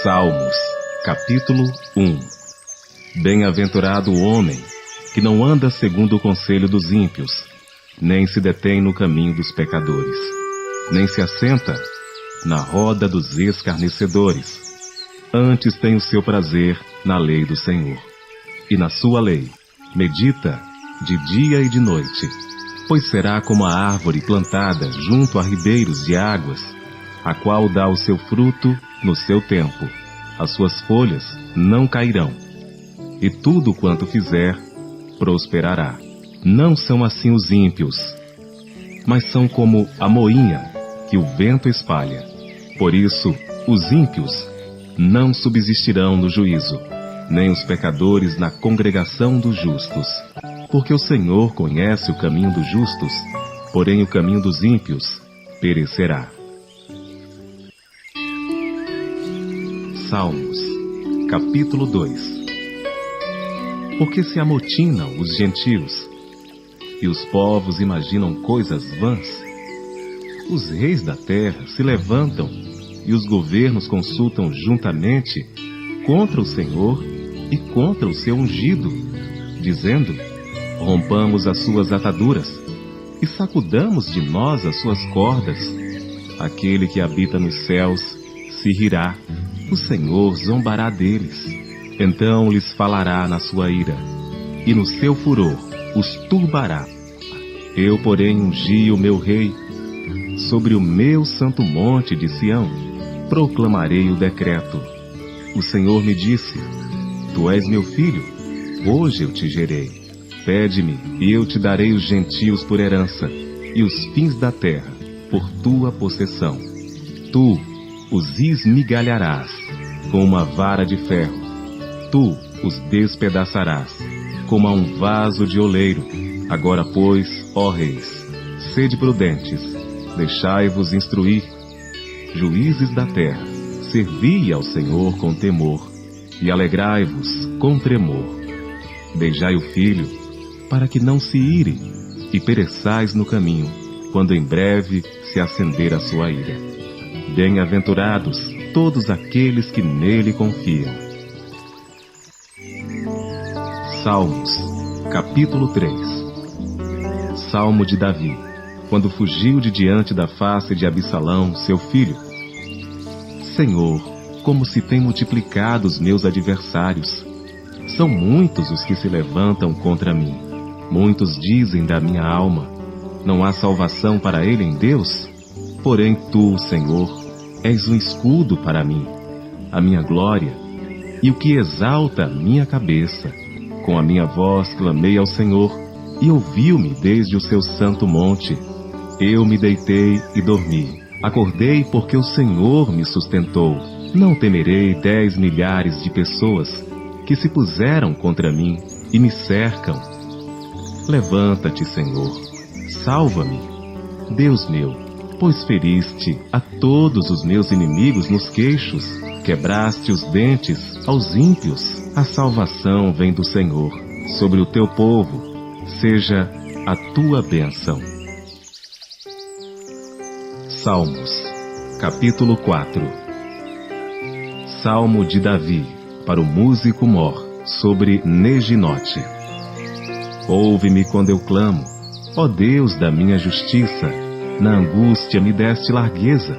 Salmos, capítulo 1. Bem-aventurado o homem que não anda segundo o conselho dos ímpios, nem se detém no caminho dos pecadores, nem se assenta na roda dos escarnecedores. Antes tem o seu prazer na lei do Senhor, e na sua lei medita de dia e de noite. Pois será como a árvore plantada junto a ribeiros de águas, a qual dá o seu fruto no seu tempo. As suas folhas não cairão, e tudo quanto fizer prosperará. Não são assim os ímpios, mas são como a moinha que o vento espalha. Por isso, os ímpios não subsistirão no juízo, nem os pecadores na congregação dos justos. Porque o Senhor conhece o caminho dos justos, porém o caminho dos ímpios perecerá. Salmos, capítulo 2. Porque se amotinam os gentios, e os povos imaginam coisas vãs. Os reis da terra se levantam, e os governos consultam juntamente contra o Senhor e contra o seu ungido, dizendo: rompamos as suas ataduras e sacudamos de nós as suas cordas. Aquele que habita nos céus se rirá, o Senhor zombará deles. Então lhes falará na sua ira, e no seu furor os turbará. Eu, porém, ungi o meu rei, sobre o meu santo monte de Sião proclamarei o decreto. O Senhor me disse: tu és meu filho, hoje eu te gerei. Pede-me, e eu te darei os gentios por herança, e os fins da terra por tua possessão. Tu os esmigalharás com uma vara de ferro, tu os despedaçarás como a um vaso de oleiro. Agora, pois, ó reis, sede prudentes, deixai-vos instruir. Juízes da terra, servi ao Senhor com temor, e alegrai-vos com tremor. Beijai o filho, para que não se ire, e pereçais no caminho, quando em breve se acender a sua ira. Bem-aventurados todos aqueles que nele confiam. Salmos, capítulo 3. Salmo de Davi, quando fugiu de diante da face de Absalão, seu filho. Senhor, como se têm multiplicado os meus adversários. São muitos os que se levantam contra mim. Muitos dizem da minha alma: não há salvação para ele em Deus? Porém tu, Senhor, és um escudo para mim, a minha glória, e o que exalta a minha cabeça. Com a minha voz clamei ao Senhor, e ouviu-me desde o seu santo monte. Eu me deitei e dormi. Acordei porque o Senhor me sustentou. Não temerei 10 milhares de pessoas que se puseram contra mim e me cercam. Levanta-te, Senhor, salva-me, Deus meu, pois feriste a todos os meus inimigos nos queixos, quebraste os dentes aos ímpios. A salvação vem do Senhor, sobre o teu povo seja a tua bênção. Salmos, capítulo 4. Salmo de Davi, para o músico mor, sobre Neginote. Ouve-me quando eu clamo, ó Deus da minha justiça. Na angústia me deste largueza.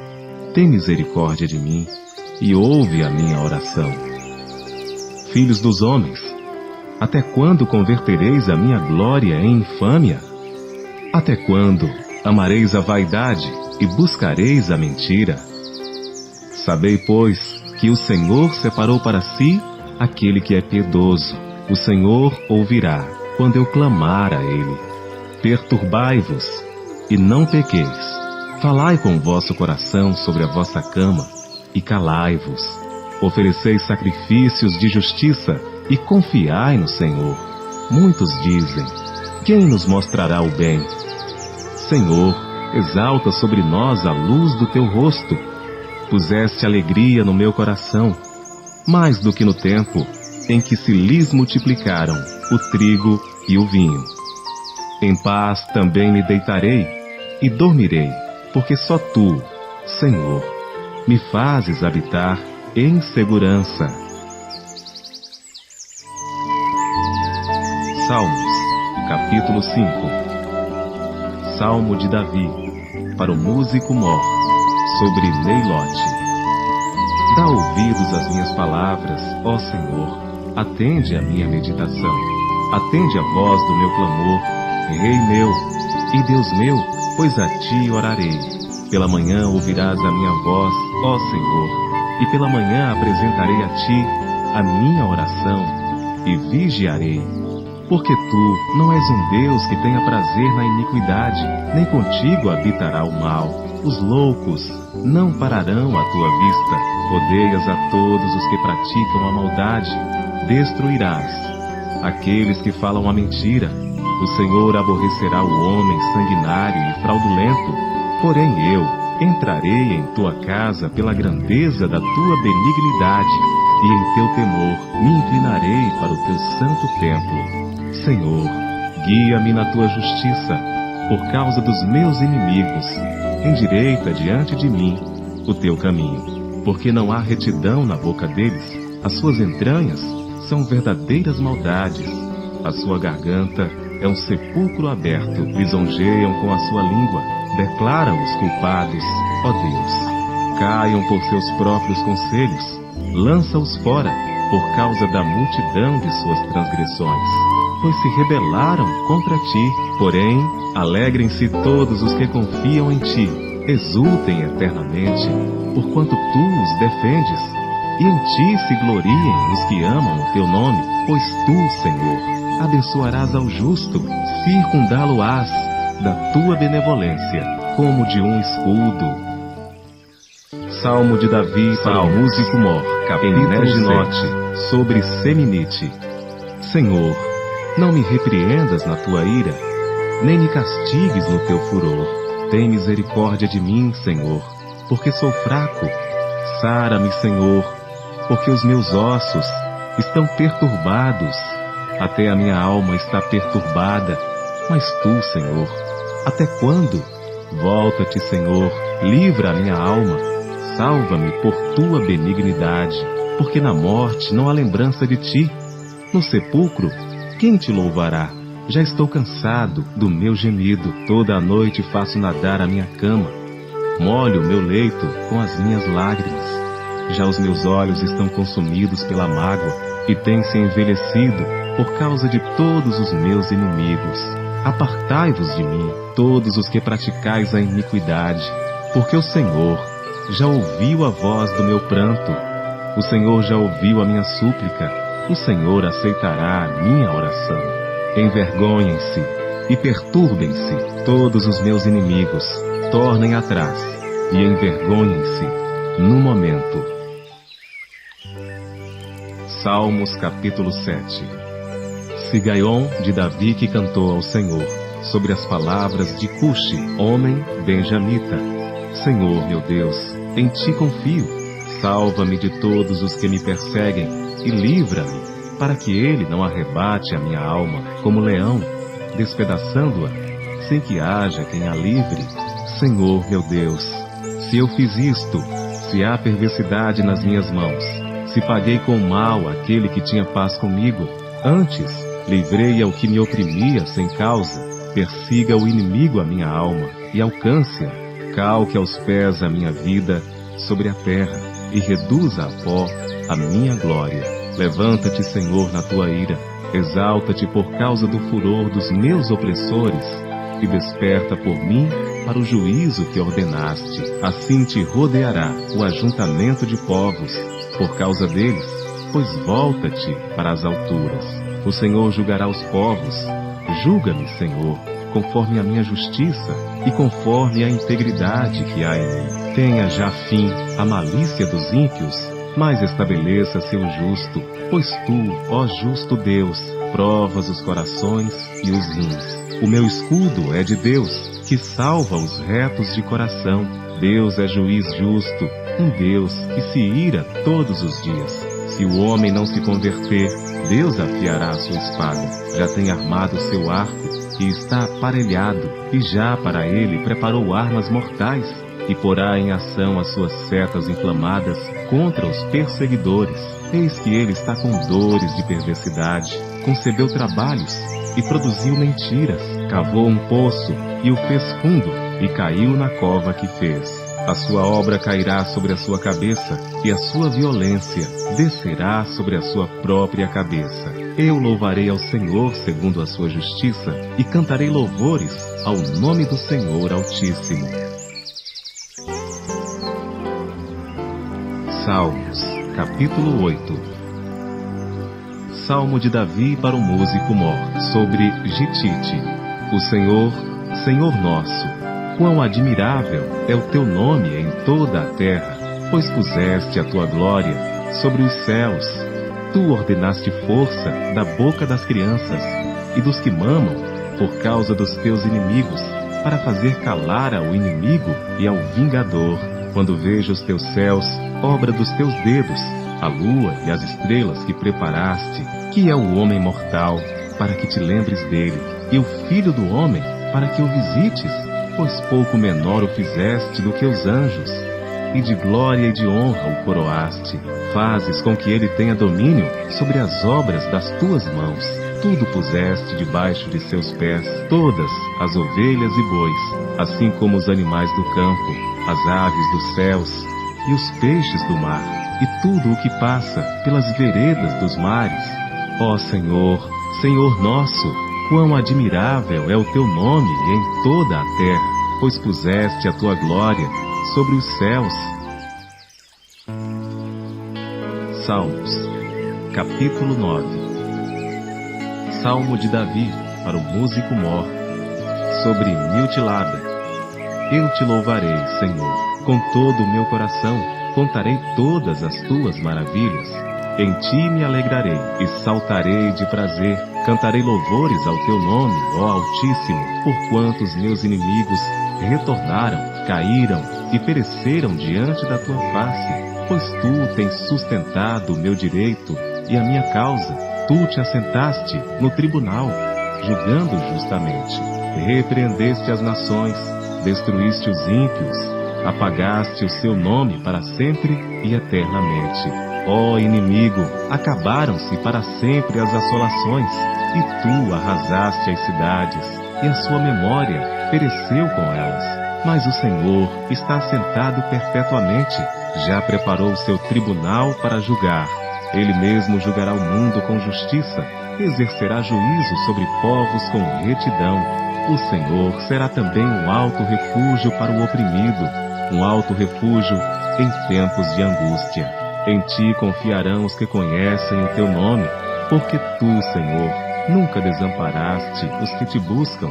Tem misericórdia de mim e ouve a minha oração. Filhos dos homens, até quando convertereis a minha glória em infâmia? Até quando amareis a vaidade e buscareis a mentira? Sabei, pois, que o Senhor separou para si aquele que é piedoso. O Senhor ouvirá quando eu clamar a ele. Perturbai-vos e não pequeis. Falai com o vosso coração sobre a vossa cama e calai-vos. Ofereceis sacrifícios de justiça e confiai no Senhor. Muitos dizem: quem nos mostrará o bem? Senhor, exalta sobre nós a luz do teu rosto. Puseste alegria no meu coração, mais do que no tempo em que se lhes multiplicaram o trigo e o vinho. Em paz também me deitarei e dormirei, porque só tu, Senhor, me fazes habitar em segurança. Salmos, capítulo 5. Salmo de Davi, para o músico mor, sobre Leilote. Dá ouvidos às minhas palavras, ó Senhor, atende à minha meditação, atende a voz do meu clamor, Rei meu e Deus meu, pois a ti orarei. Pela manhã ouvirás a minha voz, ó Senhor, e pela manhã apresentarei a ti a minha oração e vigiarei. Porque tu não és um Deus que tenha prazer na iniquidade, nem contigo habitará o mal. Os loucos não pararão à tua vista. Odeias a todos os que praticam a maldade. Destruirás aqueles que falam a mentira. O Senhor aborrecerá o homem sanguinário e fraudulento. Porém eu entrarei em tua casa pela grandeza da tua benignidade, e em teu temor me inclinarei para o teu santo templo. Senhor, guia-me na tua justiça, por causa dos meus inimigos. Endireita diante de mim o teu caminho, porque não há retidão na boca deles. As suas entranhas são verdadeiras maldades. A sua garganta é um sepulcro aberto. Lisonjeiam com a sua língua. Declaram os culpados, ó Deus. Caiam por seus próprios conselhos. Lança-os fora por causa da multidão de suas transgressões. Pois se rebelaram contra ti. Porém, alegrem-se todos os que confiam em ti. Exultem eternamente, porquanto tu os defendes. E em ti se gloriem os que amam o teu nome. Pois tu, Senhor, abençoarás ao justo, circundá-lo-ás da tua benevolência, como de um escudo. Salmo de Davi, para o músico mor, capítulo 7, sobre Seminite. Senhor, não me repreendas na tua ira, nem me castigues no teu furor. Tem misericórdia de mim, Senhor, porque sou fraco. Sara-me, Senhor, porque os meus ossos estão perturbados. Até a minha alma está perturbada. Mas tu, Senhor, até quando? Volta-te, Senhor, livra a minha alma. Salva-me por tua benignidade, porque na morte não há lembrança de ti. No sepulcro, quem te louvará? Já estou cansado do meu gemido. Toda a noite faço nadar a minha cama. Molho o meu leito com as minhas lágrimas. Já os meus olhos estão consumidos pela mágoa e têm se envelhecido por causa de todos os meus inimigos. Apartai-vos de mim, todos os que praticais a iniquidade, porque o Senhor já ouviu a voz do meu pranto. O Senhor já ouviu a minha súplica. O Senhor aceitará a minha oração. Envergonhem-se e perturbem-se todos os meus inimigos. Tornem atrás e envergonhem-se no momento. Salmos capítulo 7. Sigaion de Davi, que cantou ao Senhor, sobre as palavras de Cushi, homem benjamita. Senhor meu Deus, em ti confio. Salva-me de todos os que me perseguem e livra-me, para que ele não arrebate a minha alma como leão, despedaçando-a, sem que haja quem a livre. Senhor meu Deus, se eu fiz isto, se há perversidade nas minhas mãos, se paguei com mal aquele que tinha paz comigo, antes livrei ao que me oprimia sem causa, persiga o inimigo a minha alma e alcance-a. Calque aos pés a minha vida sobre a terra e reduza a pó a minha glória. Levanta-te, Senhor, na tua ira, exalta-te por causa do furor dos meus opressores e desperta por mim para o juízo que ordenaste. Assim te rodeará o ajuntamento de povos por causa deles, pois volta-te para as alturas. O Senhor julgará os povos. Julga-me, Senhor, conforme a minha justiça e conforme a integridade que há em mim. Tenha já fim a malícia dos ímpios, mas estabeleça-se o justo, pois tu, ó justo Deus, provas os corações e os rins. O meu escudo é de Deus, que salva os retos de coração. Deus é juiz justo, um Deus que se ira todos os dias. Se o homem não se converter, Deus afiará a sua espada. Já tem armado seu arco e está aparelhado, e já para ele preparou armas mortais. e porá em ação as suas setas inflamadas contra os perseguidores. Eis que ele está com dores de perversidade, concebeu trabalhos e produziu mentiras, cavou um poço e o fez fundo, e caiu na cova que fez. A sua obra cairá sobre a sua cabeça, e a sua violência descerá sobre a sua própria cabeça. Eu louvarei ao Senhor segundo a sua justiça, e cantarei louvores ao nome do Senhor Altíssimo. Salmos, capítulo 8. Salmo de Davi para o músico mor, sobre Gitite. O Senhor, Senhor nosso, quão admirável é o teu nome em toda a terra, pois puseste a tua glória sobre os céus. Tu ordenaste força da boca das crianças e dos que mamam por causa dos teus inimigos, para fazer calar ao inimigo e ao vingador. Quando vejo os teus céus, obra dos teus dedos, a lua e as estrelas que preparaste, que é o homem mortal, para que te lembres dele, e o filho do homem, para que o visites, pois pouco menor o fizeste do que os anjos, e de glória e de honra o coroaste. Fazes com que ele tenha domínio sobre as obras das tuas mãos. Tudo puseste debaixo de seus pés, todas as ovelhas e bois, assim como os animais do campo, as aves dos céus e os peixes do mar, e tudo o que passa pelas veredas dos mares. Ó Senhor, Senhor nosso, quão admirável é o teu nome em toda a terra, pois puseste a tua glória sobre os céus. Salmos, capítulo 9. Salmo de Davi para o músico mor, sobre Miltilada. Eu te louvarei, Senhor, com todo o meu coração, contarei todas as tuas maravilhas. Em ti me alegrarei e saltarei de prazer, cantarei louvores ao teu nome, ó Altíssimo, porquanto os meus inimigos retornaram, caíram e pereceram diante da tua face, pois tu tens sustentado o meu direito e a minha causa. Tu te assentaste no tribunal, julgando justamente. Repreendeste as nações, destruíste os ímpios, apagaste o seu nome para sempre e eternamente. Ó inimigo, acabaram-se para sempre as assolações, e tu arrasaste as cidades, e a sua memória pereceu com elas. Mas o Senhor está assentado perpetuamente, já preparou o seu tribunal para julgar. Ele mesmo julgará o mundo com justiça, exercerá juízo sobre povos com retidão. O Senhor será também um alto refúgio para o oprimido, um alto refúgio em tempos de angústia. Em ti confiarão os que conhecem o teu nome, porque tu, Senhor, nunca desamparaste os que te buscam.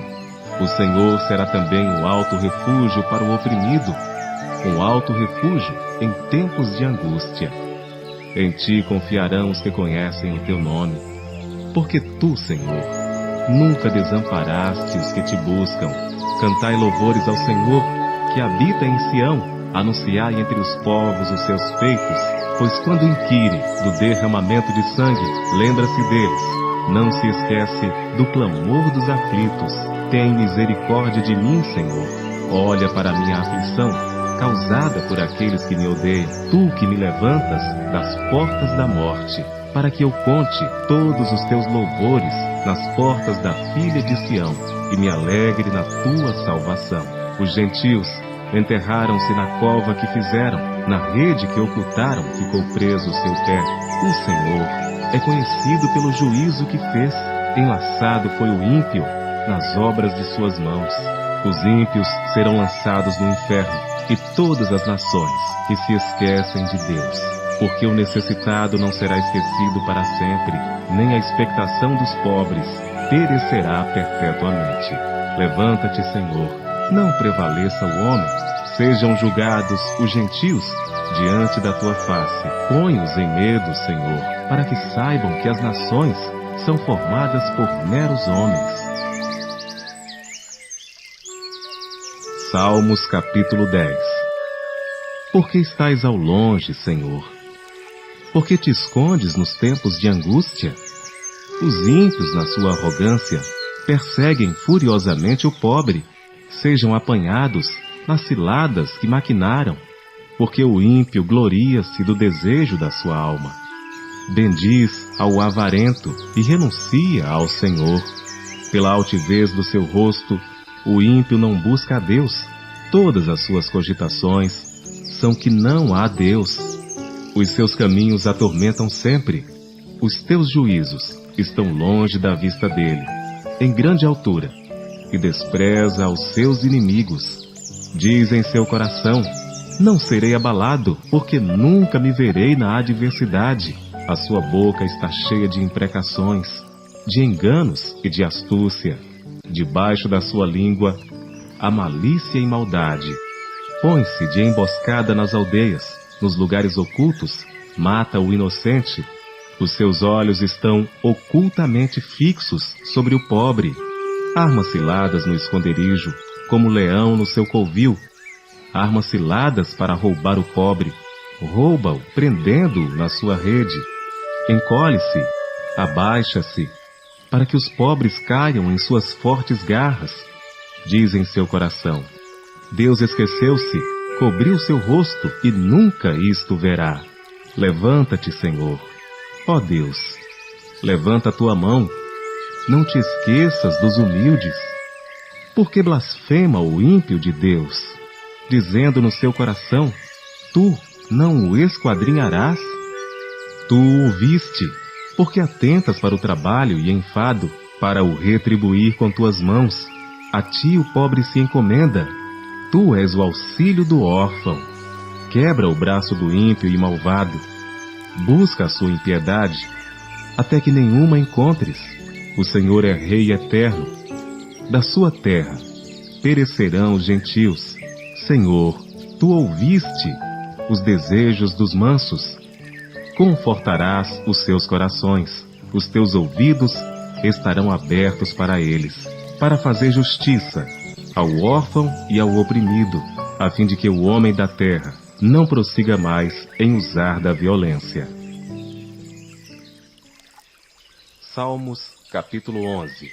O Senhor será também um alto refúgio para o oprimido, um alto refúgio em tempos de angústia. Em ti confiarão os que conhecem o teu nome, porque tu, Senhor, nunca desamparaste os que te buscam. Cantai louvores ao Senhor, que habita em Sião, anunciai entre os povos os seus feitos, pois quando inquire do derramamento de sangue, lembra-se deles. Não se esquece do clamor dos aflitos. Tem misericórdia de mim, Senhor. Olha para a minha aflição, causada por aqueles que me odeiam. Tu que me levantas das portas da morte, para que eu conte todos os teus louvores nas portas da filha de Sião, e me alegre na tua salvação. Os gentios enterraram-se na cova que fizeram, na rede que ocultaram ficou preso o seu pé. O Senhor é conhecido pelo juízo que fez, enlaçado foi o ímpio nas obras de suas mãos. Os ímpios serão lançados no inferno, e todas as nações que se esquecem de Deus. Porque o necessitado não será esquecido para sempre, nem a expectação dos pobres perecerá perpetuamente. Levanta-te, Senhor, não prevaleça o homem, sejam julgados os gentios diante da tua face. Põe-os em medo, Senhor, para que saibam que as nações são formadas por meros homens. Salmos capítulo 10. Por que estais ao longe, Senhor? Por que te escondes nos tempos de angústia? Os ímpios, na sua arrogância, perseguem furiosamente o pobre. Sejam apanhados nas ciladas que maquinaram, porque o ímpio gloria-se do desejo da sua alma. Bendiz ao avarento e renuncia ao Senhor. Pela altivez do seu rosto, o ímpio não busca a Deus. Todas as suas cogitações são que não há Deus. Os seus caminhos atormentam sempre. Os teus juízos estão longe da vista dele, em grande altura, e despreza aos seus inimigos. Diz em seu coração: não serei abalado, porque nunca me verei na adversidade. A sua boca está cheia de imprecações, de enganos e de astúcia. Debaixo da sua língua, a malícia e maldade. Põe-se de emboscada nas aldeias, nos lugares ocultos, mata o inocente. Os seus olhos estão ocultamente fixos sobre o pobre. Arma ciladas no esconderijo, como leão no seu covil. Arma ciladas para roubar o pobre. Rouba-o, prendendo-o na sua rede. Encolhe-se, abaixa-se, para que os pobres caiam em suas fortes garras. Diz em seu coração: Deus esqueceu-se, cobriu seu rosto e nunca isto verá. Levanta-te, Senhor. Ó Deus, levanta a tua mão. Não te esqueças dos humildes. Porque blasfema o ímpio de Deus, dizendo no seu coração: tu não o esquadrinharás? Tu o viste, porque atentas para o trabalho e enfado, para o retribuir com tuas mãos. A ti o pobre se encomenda. Tu és o auxílio do órfão. Quebra o braço do ímpio e malvado. Busca a sua impiedade, até que nenhuma encontres. O Senhor é Rei eterno. Da sua terra perecerão os gentios. Senhor, tu ouviste os desejos dos mansos. Confortarás os seus corações. Os teus ouvidos estarão abertos para eles, para fazer justiça ao órfão e ao oprimido, a fim de que o homem da terra não prossiga mais em usar da violência. Salmos, capítulo 11.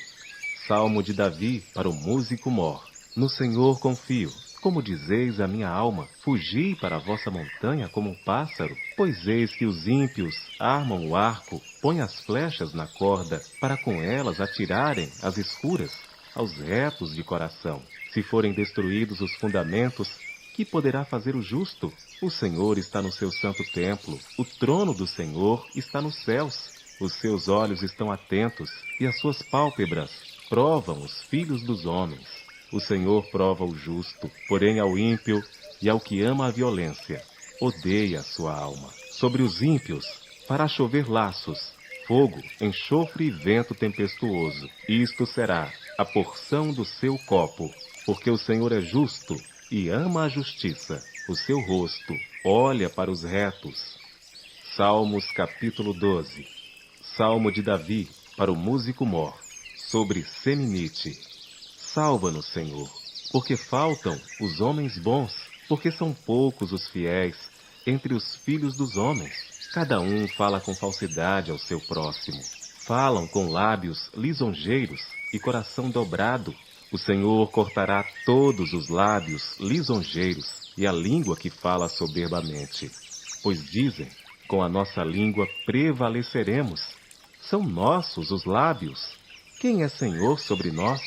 Salmo de Davi para o músico mor. No Senhor confio. Como dizeis a minha alma, fugi para a vossa montanha como um pássaro, pois eis que os ímpios armam o arco, põem as flechas na corda, para com elas atirarem as escuras aos retos de coração. Se forem destruídos os fundamentos, que poderá fazer o justo? O Senhor está no seu santo templo, o trono do Senhor está nos céus. Os seus olhos estão atentos, e as suas pálpebras provam os filhos dos homens. O Senhor prova o justo, porém ao ímpio e ao que ama a violência, odeia a sua alma. Sobre os ímpios fará chover laços, fogo, enxofre e vento tempestuoso. Isto será a porção do seu copo, porque o Senhor é justo e ama a justiça. O seu rosto olha para os retos. Salmos capítulo 12. Salmo de Davi para o músico mor, sobre Seminite. Salva-nos, Senhor, porque faltam os homens bons, porque são poucos os fiéis entre os filhos dos homens. Cada um fala com falsidade ao seu próximo. Falam com lábios lisonjeiros e coração dobrado. O Senhor cortará todos os lábios lisonjeiros e a língua que fala soberbamente. Pois dizem, com a nossa língua prevaleceremos. São nossos os lábios. Quem é Senhor sobre nós?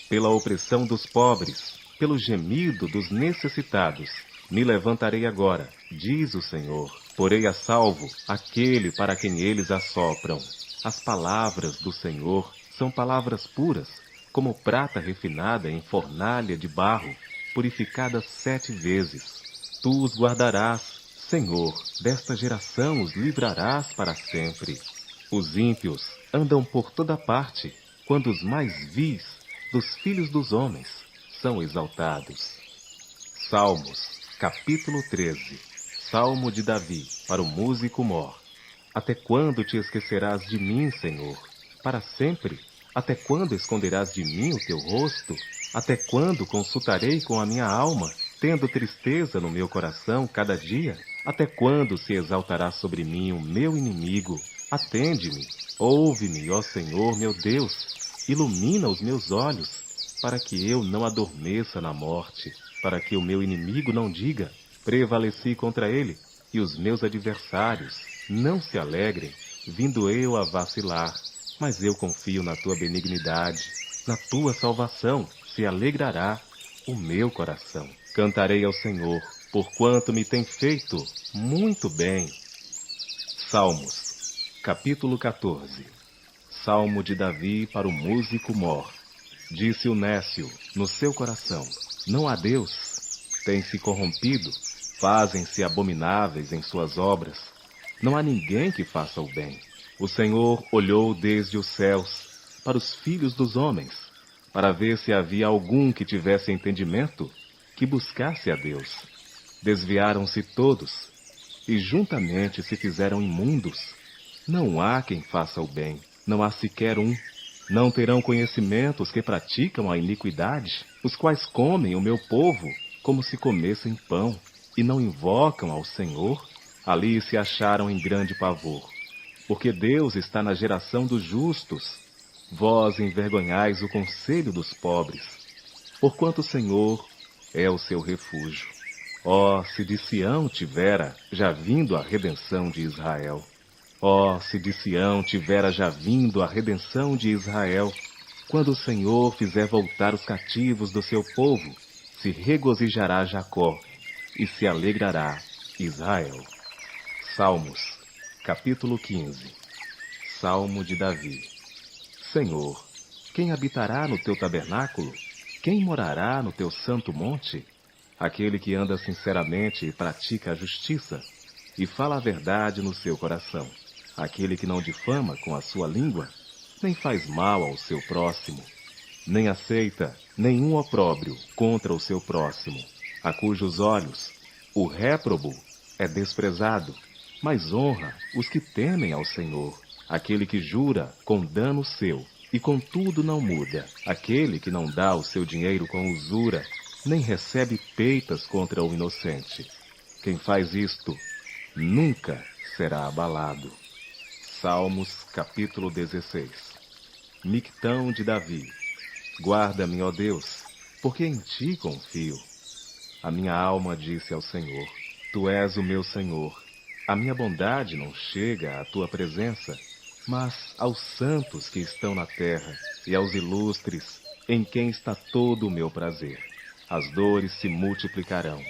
Pela opressão dos pobres, pelo gemido dos necessitados, me levantarei agora, diz o Senhor. Porei a salvo aquele para quem eles assopram. As palavras do Senhor são palavras puras, como prata refinada em fornalha de barro, purificada 7 vezes. Tu os guardarás, Senhor, desta geração os livrarás para sempre. Os ímpios andam por toda parte, quando os mais vis dos filhos dos homens são exaltados. Salmos, capítulo 13. Salmo de Davi, para o músico mor. Até quando te esquecerás de mim, Senhor? Para sempre? Até quando esconderás de mim o teu rosto? Até quando consultarei com a minha alma, tendo tristeza no meu coração cada dia? Até quando se exaltará sobre mim o meu inimigo? Atende-me, ouve-me, ó Senhor meu Deus. Ilumina os meus olhos, para que eu não adormeça na morte. para que o meu inimigo não diga: prevaleci contra ele, e os meus adversários não se alegrem, vindo eu a vacilar. Mas eu confio na tua benignidade, na tua salvação se alegrará o meu coração. Cantarei ao Senhor, porquanto me tem feito muito bem. Salmos, capítulo 14. Salmo de Davi para o músico mor. Disse o nécio no seu coração: não há Deus. Tem-se corrompido, fazem-se abomináveis em suas obras. Não há ninguém que faça o bem. O Senhor olhou desde os céus para os filhos dos homens, para ver se havia algum que tivesse entendimento, que buscasse a Deus. Desviaram-se todos, e juntamente se fizeram imundos. Não há quem faça o bem, não há sequer um. Não terão conhecimento os que praticam a iniquidade, os quais comem o meu povo como se comessem pão, e não invocam ao Senhor. Ali se acharam em grande pavor. Porque Deus está na geração dos justos. Vós envergonhais o conselho dos pobres. Porquanto o Senhor é o seu refúgio. Ó, se de Sião tivera já vindo a redenção de Israel. Ó, se de Sião tivera já vindo a redenção de Israel. Quando o Senhor fizer voltar os cativos do seu povo, se regozijará Jacó e se alegrará Israel. Salmos, capítulo 15. Salmo de Davi. Senhor, quem habitará no teu tabernáculo? Quem morará no teu santo monte? Aquele que anda sinceramente e pratica a justiça, e fala a verdade no seu coração. Aquele que não difama com a sua língua, nem faz mal ao seu próximo, nem aceita nenhum opróbrio contra o seu próximo, a cujos olhos o réprobo é desprezado, mas honra os que temem ao Senhor. Aquele que jura com dano seu, e contudo não muda. Aquele que não dá o seu dinheiro com usura, nem recebe peitas contra o inocente. Quem faz isto, nunca será abalado. Salmos, capítulo 16. Mictão de Davi. Guarda-me, ó Deus, porque em ti confio. A minha alma disse ao Senhor: tu és o meu Senhor. A minha bondade não chega à tua presença, mas aos santos que estão na terra e aos ilustres, em quem está todo o meu prazer. As dores se multiplicarão.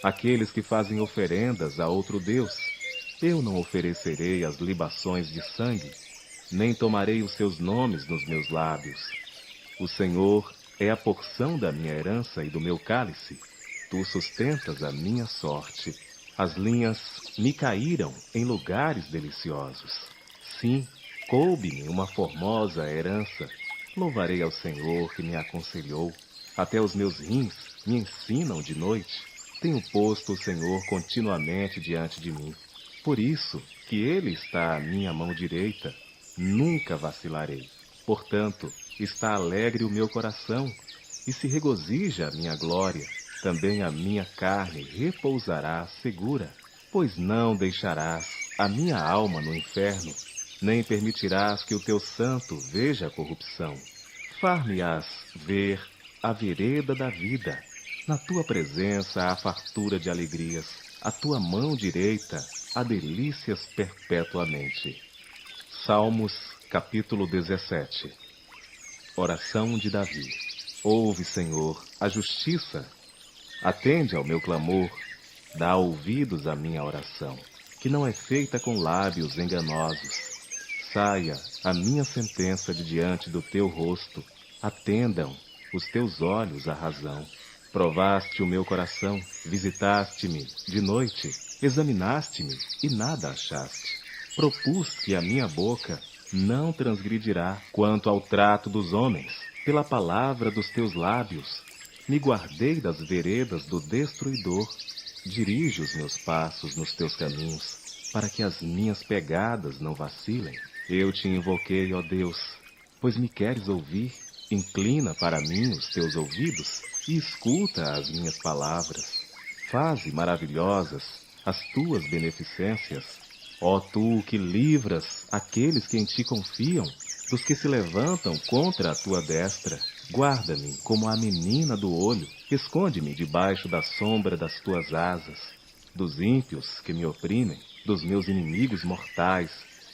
Aqueles que fazem oferendas a outro Deus, eu não oferecerei as libações de sangue, nem tomarei os seus nomes nos meus lábios. O Senhor é a porção da minha herança e do meu cálice. Tu sustentas a minha sorte. As linhas me caíram em lugares deliciosos. Sim, coube-me uma formosa herança. Louvarei ao Senhor que me aconselhou. Até os meus rins me ensinam de noite. Tenho posto o Senhor continuamente diante de mim. Por isso que Ele está à minha mão direita, nunca vacilarei. Portanto, está alegre o meu coração, e se regozija a minha glória. Também a minha carne repousará segura, pois não deixarás a minha alma no inferno, nem permitirás que o teu santo veja a corrupção. Far-me-ás ver a vereda da vida. Na tua presença há fartura de alegrias, a tua mão direita há delícias perpetuamente. Salmos, capítulo 17. Oração de Davi. Ouve, Senhor, a justiça. Atende ao meu clamor, dá ouvidos à minha oração, que não é feita com lábios enganosos. Saia a minha sentença de diante do teu rosto, atendam os teus olhos à razão. Provaste o meu coração, visitaste-me de noite, examinaste-me e nada achaste. Propus que a minha boca não transgredirá quanto ao trato dos homens, pela palavra dos teus lábios. Me guardei das veredas do destruidor. Dirige os meus passos nos teus caminhos, para que as minhas pegadas não vacilem. Eu te invoquei, ó Deus, pois me queres ouvir. Inclina para mim os teus ouvidos e escuta as minhas palavras. Faze maravilhosas as tuas beneficências. Ó tu que livras aqueles que em ti confiam, dos que se levantam contra a tua destra. Guarda-me como a menina do olho, esconde-me debaixo da sombra das tuas asas. Dos ímpios que me oprimem, dos meus inimigos mortais,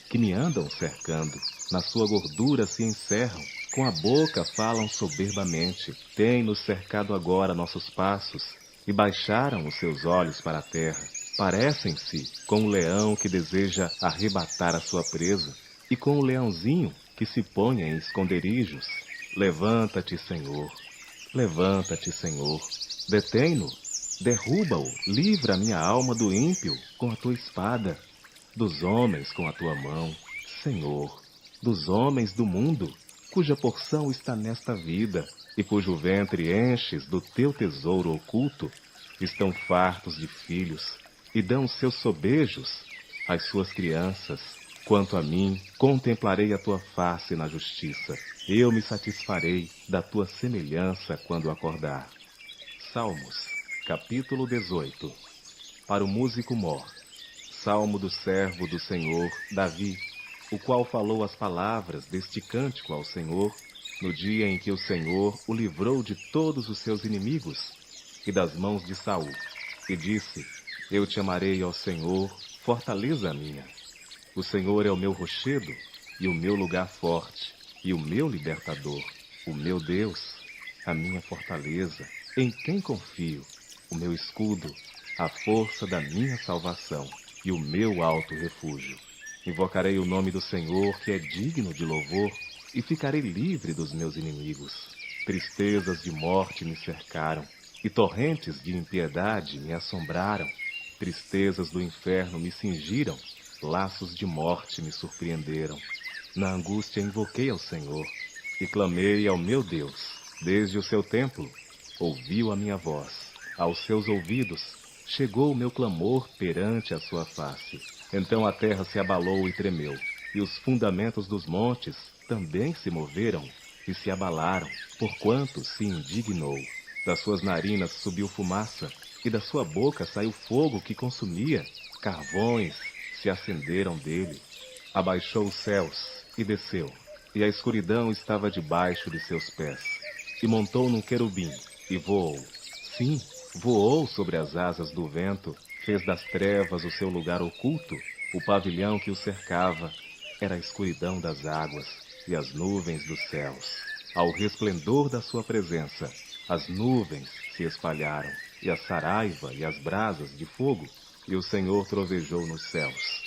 que me andam cercando, na sua gordura se encerram, com a boca falam soberbamente. Têm-nos cercado agora nossos passos, e baixaram os seus olhos para a terra. Parecem-se com o leão que deseja arrebatar a sua presa, e com o leãozinho que se põe em esconderijos. Levanta-te, Senhor. Levanta-te, Senhor. Detém-no. Derruba-o. Livra a minha alma do ímpio com a tua espada, dos homens com a tua mão, Senhor, dos homens do mundo, cuja porção está nesta vida, e cujo ventre enches do teu tesouro oculto. Estão fartos de filhos, e dão seus sobejos às suas crianças. Quanto a mim, contemplarei a tua face na justiça. Eu me satisfarei da tua semelhança quando acordar. Salmos, capítulo 18. Para o músico mor. Salmo do servo do Senhor, Davi, o qual falou as palavras deste cântico ao Senhor, no dia em que o Senhor o livrou de todos os seus inimigos e das mãos de Saul, e disse: Eu te amarei, ó Senhor, fortaleza minha. O Senhor é o meu rochedo e o meu lugar forte, e o meu libertador, o meu Deus, a minha fortaleza, em quem confio, o meu escudo, a força da minha salvação e o meu alto refúgio. Invocarei o nome do Senhor, que é digno de louvor, e ficarei livre dos meus inimigos. Tristezas de morte me cercaram, e torrentes de impiedade me assombraram. Tristezas do inferno me cingiram, laços de morte me surpreenderam. Na angústia invoquei ao Senhor, e clamei ao meu Deus. Desde o seu templo, ouviu a minha voz. Aos seus ouvidos, chegou o meu clamor perante a sua face. Então a terra se abalou e tremeu, e os fundamentos dos montes também se moveram e se abalaram, porquanto se indignou. Das suas narinas subiu fumaça, e da sua boca saiu fogo que consumia. Carvões se acenderam dele. Abaixou os céus e desceu, e a escuridão estava debaixo de seus pés. E montou num querubim, e voou. Sim, voou sobre as asas do vento, fez das trevas o seu lugar oculto. O pavilhão que o cercava era a escuridão das águas e as nuvens dos céus. Ao resplendor da sua presença, as nuvens se espalharam, e a saraiva e as brasas de fogo, e o Senhor trovejou nos céus.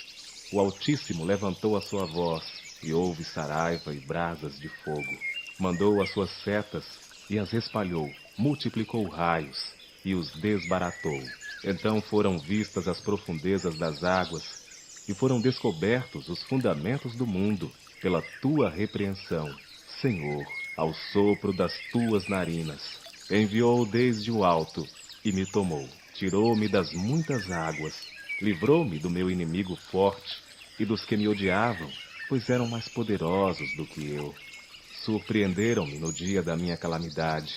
O Altíssimo levantou a sua voz, e houve saraiva e brasas de fogo. Mandou as suas setas, e as espalhou, multiplicou raios, e os desbaratou. Então foram vistas as profundezas das águas, e foram descobertos os fundamentos do mundo, pela tua repreensão, Senhor, ao sopro das tuas narinas. Enviou desde o alto, e me tomou. Tirou-me das muitas águas, livrou-me do meu inimigo forte, e dos que me odiavam, pois eram mais poderosos do que eu. Surpreenderam-me no dia da minha calamidade,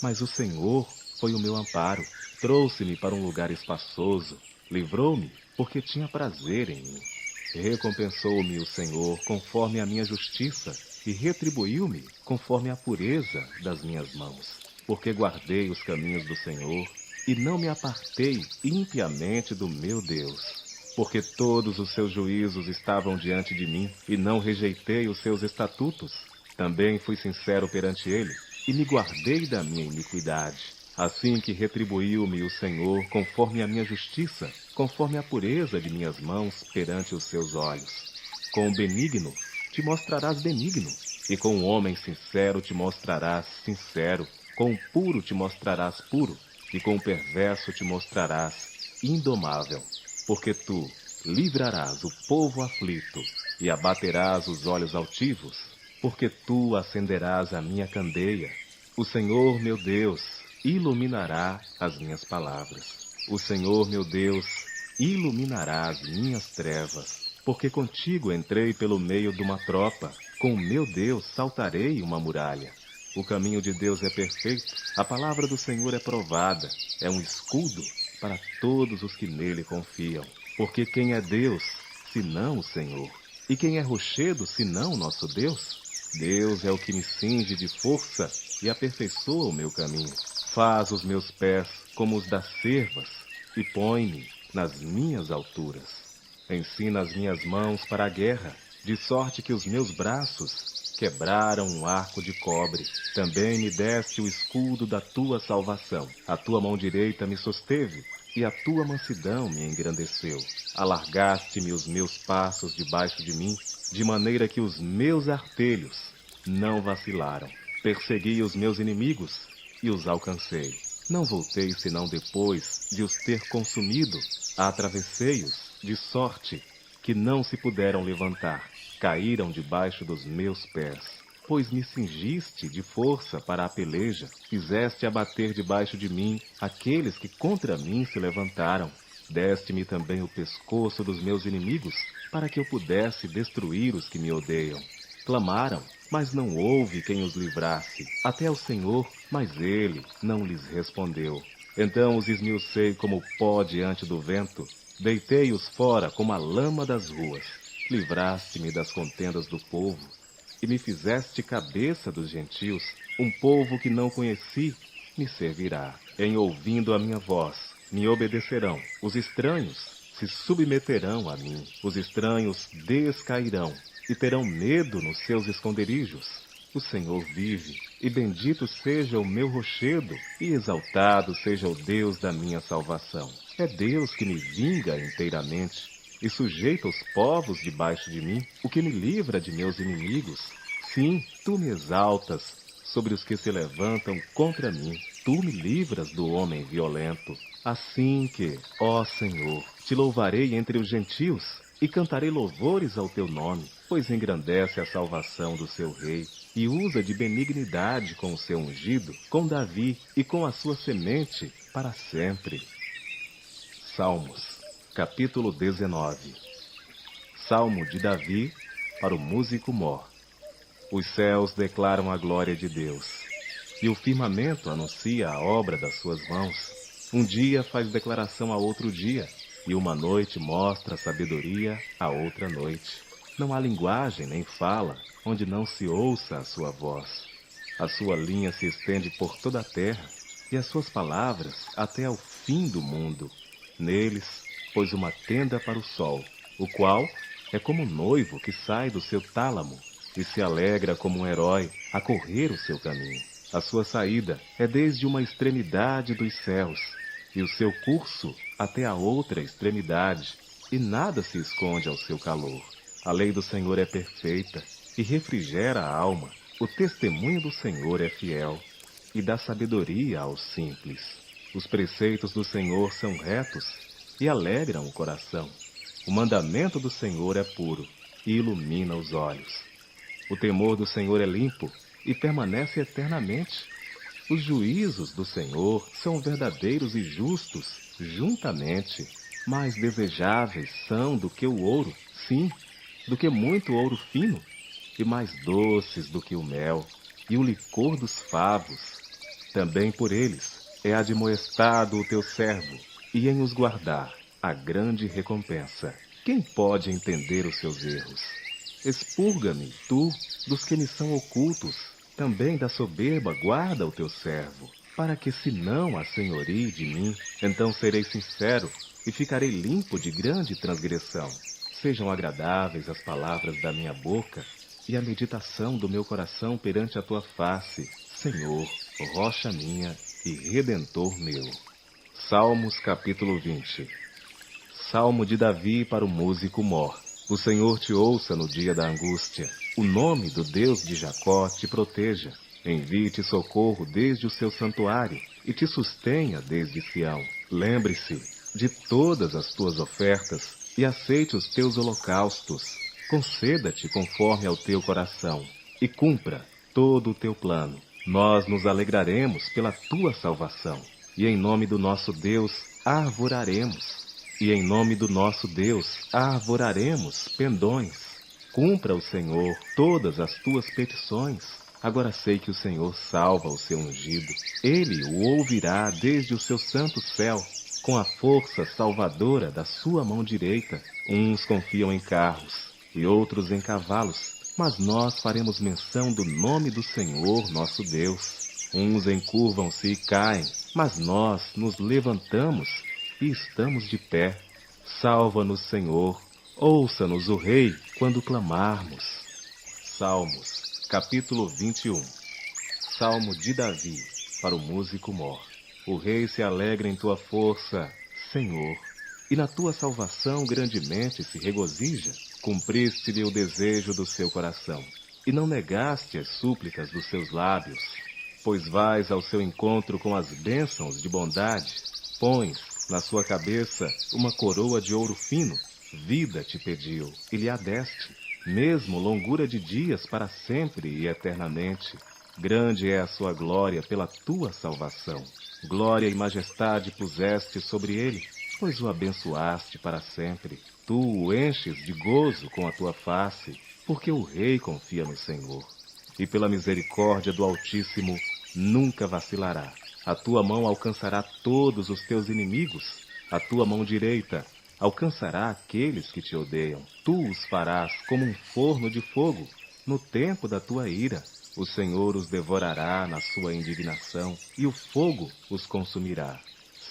mas o Senhor foi o meu amparo. Trouxe-me para um lugar espaçoso, livrou-me, porque tinha prazer em mim. Recompensou-me o Senhor conforme a minha justiça, e retribuiu-me conforme a pureza das minhas mãos. Porque guardei os caminhos do Senhor, e não me apartei impiamente do meu Deus. Porque todos os seus juízos estavam diante de mim, e não rejeitei os seus estatutos. Também fui sincero perante ele, e me guardei da minha iniquidade. Assim que retribuiu-me o Senhor conforme a minha justiça, conforme a pureza de minhas mãos perante os seus olhos. Com o benigno te mostrarás benigno, e com o homem sincero te mostrarás sincero. Com o puro te mostrarás puro, e com o perverso te mostrarás indomável. Porque tu livrarás o povo aflito, e abaterás os olhos altivos, porque tu acenderás a minha candeia. O Senhor, meu Deus, iluminará as minhas palavras. O Senhor, meu Deus, iluminará as minhas trevas. Porque contigo entrei pelo meio de uma tropa, com o meu Deus saltarei uma muralha. O caminho de Deus é perfeito, a palavra do Senhor é provada, é um escudo para todos os que nele confiam. Porque quem é Deus, senão o Senhor? E quem é rochedo, senão o nosso Deus? Deus é o que me cinge de força e aperfeiçoa o meu caminho. Faz os meus pés como os das cervas e põe-me nas minhas alturas. Ensina as minhas mãos para a guerra, de sorte que os meus braços quebraram um arco de cobre. Também me deste o escudo da tua salvação. A tua mão direita me susteve, e a tua mansidão me engrandeceu. Alargaste-me os meus passos debaixo de mim, de maneira que os meus artelhos não vacilaram. Persegui os meus inimigos e os alcancei. Não voltei senão depois de os ter consumido. Atravessei-os, de sorte que não se puderam levantar. Caíram debaixo dos meus pés. Pois me cingiste de força para a peleja, fizeste abater debaixo de mim aqueles que contra mim se levantaram. Deste-me também o pescoço dos meus inimigos, para que eu pudesse destruir os que me odeiam. Clamaram, mas não houve quem os livrasse. Até o Senhor, mas ele não lhes respondeu. Então os esmiucei como pó diante do vento, deitei-os fora como a lama das ruas. Livraste-me das contendas do povo, e me fizeste cabeça dos gentios. Um povo que não conheci me servirá. Em ouvindo a minha voz, me obedecerão. Os estranhos se submeterão a mim. Os estranhos descairão e terão medo nos seus esconderijos. O Senhor vive, e bendito seja o meu rochedo, e exaltado seja o Deus da minha salvação. É Deus que me vinga inteiramente, e sujeita os povos debaixo de mim, o que me livra de meus inimigos. Sim, tu me exaltas sobre os que se levantam contra mim. Tu me livras do homem violento. Assim que, ó Senhor, te louvarei entre os gentios, e cantarei louvores ao teu nome, pois engrandece a salvação do seu rei, e usa de benignidade com o seu ungido, com Davi e com a sua semente para sempre. Salmos, capítulo 19. Salmo de Davi para o músico mor. Os céus declaram a glória de Deus, e o firmamento anuncia a obra das suas mãos. Um dia faz declaração a outro dia, e uma noite mostra sabedoria a outra noite. Não há linguagem nem fala, onde não se ouça a sua voz. A sua linha se estende por toda a terra, e as suas palavras até ao fim do mundo. Neles pôs uma tenda para o sol, o qual é como um noivo que sai do seu tálamo, e se alegra como um herói a correr o seu caminho. A sua saída é desde uma extremidade dos céus, e o seu curso até a outra extremidade, e nada se esconde ao seu calor. A lei do Senhor é perfeita, e refrigera a alma. O testemunho do Senhor é fiel, e dá sabedoria aos simples. Os preceitos do Senhor são retos, e alegram o coração. O mandamento do Senhor é puro, e ilumina os olhos. O temor do Senhor é limpo, e permanece eternamente. Os juízos do Senhor são verdadeiros e justos, juntamente. Mais desejáveis são do que o ouro, sim, do que muito ouro fino, e mais doces do que o mel, e o licor dos favos. Também por eles é admoestado o teu servo, e em os guardar a grande recompensa. Quem pode entender os seus erros? Expurga-me, tu, dos que me são ocultos. Também da soberba guarda o teu servo, para que se não assenhorie de mim, então serei sincero e ficarei limpo de grande transgressão. Sejam agradáveis as palavras da minha boca e a meditação do meu coração perante a tua face, Senhor, rocha minha e redentor meu. Salmos capítulo 20. Salmo de Davi para o músico mor. O Senhor te ouça no dia da angústia. O nome do Deus de Jacó te proteja. Envie-te socorro desde o seu santuário e te sustenha desde Sião. Lembre-se de todas as tuas ofertas e aceite os teus holocaustos. Conceda-te conforme ao teu coração e cumpra todo o teu plano. Nós nos alegraremos pela tua salvação e em nome do nosso Deus arvoraremos. E em nome do nosso Deus arvoraremos pendões. Cumpra o Senhor todas as tuas petições. Agora sei que o Senhor salva o seu ungido. Ele o ouvirá desde o seu santo céu, com a força salvadora da sua mão direita. Uns confiam em carros e outros em cavalos, mas nós faremos menção do nome do Senhor nosso Deus. Uns encurvam-se e caem, mas nós nos levantamos e estamos de pé. Salva-nos, Senhor, ouça-nos o Rei quando clamarmos. Salmos, capítulo 21. Salmo de Davi, para o músico mor. O Rei se alegra em tua força, Senhor, e na tua salvação grandemente se regozija. Cumpriste-lhe o desejo do seu coração, e não negaste as súplicas dos seus lábios. Pois vais ao seu encontro com as bênçãos de bondade, pões na sua cabeça uma coroa de ouro fino, vida te pediu, e lhe a deste, mesmo longura de dias para sempre e eternamente. Grande é a sua glória pela tua salvação. Glória e majestade puseste sobre ele, pois o abençoaste para sempre. Tu o enches de gozo com a tua face, porque o rei confia no Senhor. E pela misericórdia do Altíssimo nunca vacilará. A tua mão alcançará todos os teus inimigos. A tua mão direita alcançará aqueles que te odeiam. Tu os farás como um forno de fogo no tempo da tua ira. O Senhor os devorará na sua indignação, e o fogo os consumirá.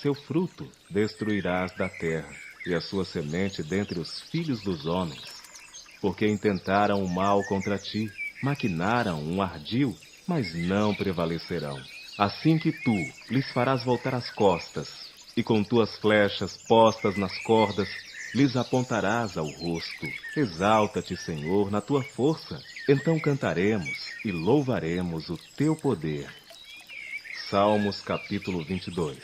Seu fruto destruirás da terra, e a sua semente dentre os filhos dos homens. Porque intentaram o mal contra ti, maquinaram um ardil, mas não prevalecerão. Assim que tu lhes farás voltar as costas, e com tuas flechas postas nas cordas, lhes apontarás ao rosto. Exalta-te, Senhor, na tua força, então cantaremos e louvaremos o teu poder. Salmos capítulo 22.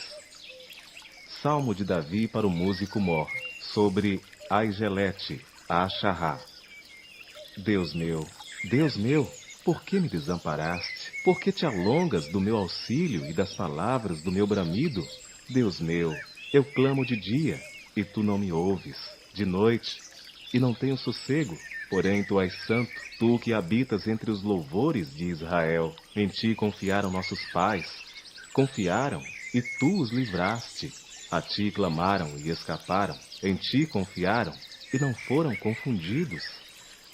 Salmo de Davi para o músico mor, sobre Aigelete, Achará. Deus meu, por que me desamparaste? Por que te alongas do meu auxílio e das palavras do meu bramido? Deus meu, eu clamo de dia, e tu não me ouves, de noite, e não tenho sossego. Porém tu és santo, tu que habitas entre os louvores de Israel. Em ti confiaram nossos pais, confiaram, e tu os livraste. A ti clamaram e escaparam, em ti confiaram e não foram confundidos.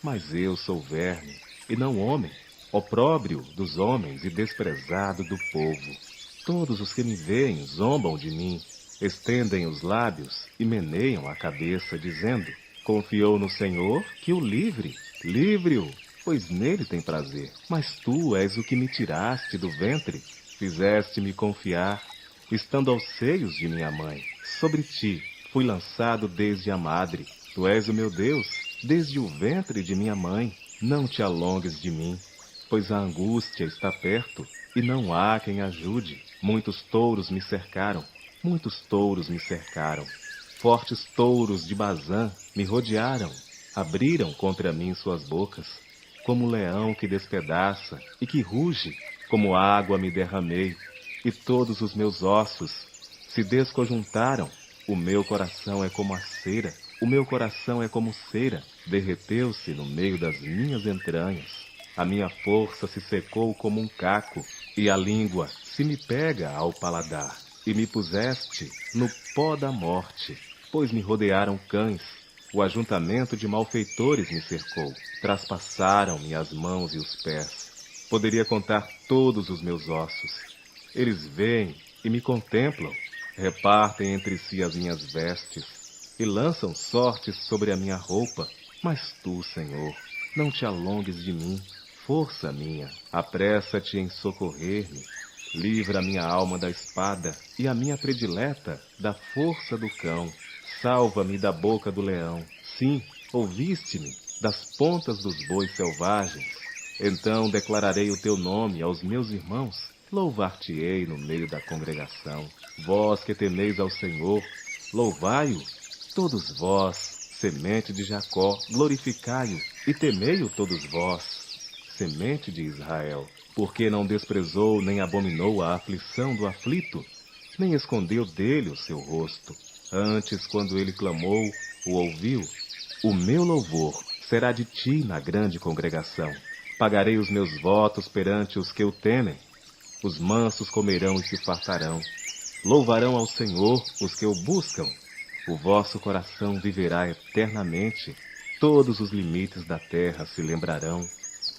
Mas eu sou verme, e não homem, opróbrio dos homens e desprezado do povo. Todos os que me veem zombam de mim, estendem os lábios e meneiam a cabeça, dizendo: confiou no Senhor, que o livre. Livre-o, pois nele tem prazer. Mas tu és o que me tiraste do ventre, fizeste-me confiar, estando aos seios de minha mãe. Sobre ti fui lançado desde a madre. Tu és o meu Deus, desde o ventre de minha mãe. Não te alongues de mim, pois a angústia está perto, e não há quem ajude. Muitos touros me cercaram, muitos touros me cercaram. Fortes touros de Bazã me rodearam, abriram contra mim suas bocas. Como leão que despedaça e que ruge, como água me derramei, e todos os meus ossos se desconjuntaram. O meu coração é como a cera, o meu coração é como cera, derreteu-se no meio das minhas entranhas. A minha força se secou como um caco, e a língua se me pega ao paladar. E me puseste no pó da morte, pois me rodearam cães. O ajuntamento de malfeitores me cercou, traspassaram-me as mãos e os pés. Poderia contar todos os meus ossos. Eles veem e me contemplam, repartem entre si as minhas vestes, e lançam sortes sobre a minha roupa. Mas tu, Senhor, não te alongues de mim, força minha, apressa-te em socorrer-me. Livra a minha alma da espada e a minha predileta da força do cão. Salva-me da boca do leão. Sim, ouviste-me das pontas dos bois selvagens. Então declararei o teu nome aos meus irmãos. Louvar-te-ei no meio da congregação. Vós que temeis ao Senhor, louvai-o. Todos vós, semente de Jacó, glorificai-o. E temei-o todos vós, semente de Israel. Porque não desprezou nem abominou a aflição do aflito, nem escondeu dele o seu rosto. Antes, quando ele clamou, o ouviu. O meu louvor será de ti na grande congregação. Pagarei os meus votos perante os que o temem. Os mansos comerão e se fartarão. Louvarão ao Senhor os que o buscam. O vosso coração viverá eternamente. todos os limites da terra se lembrarão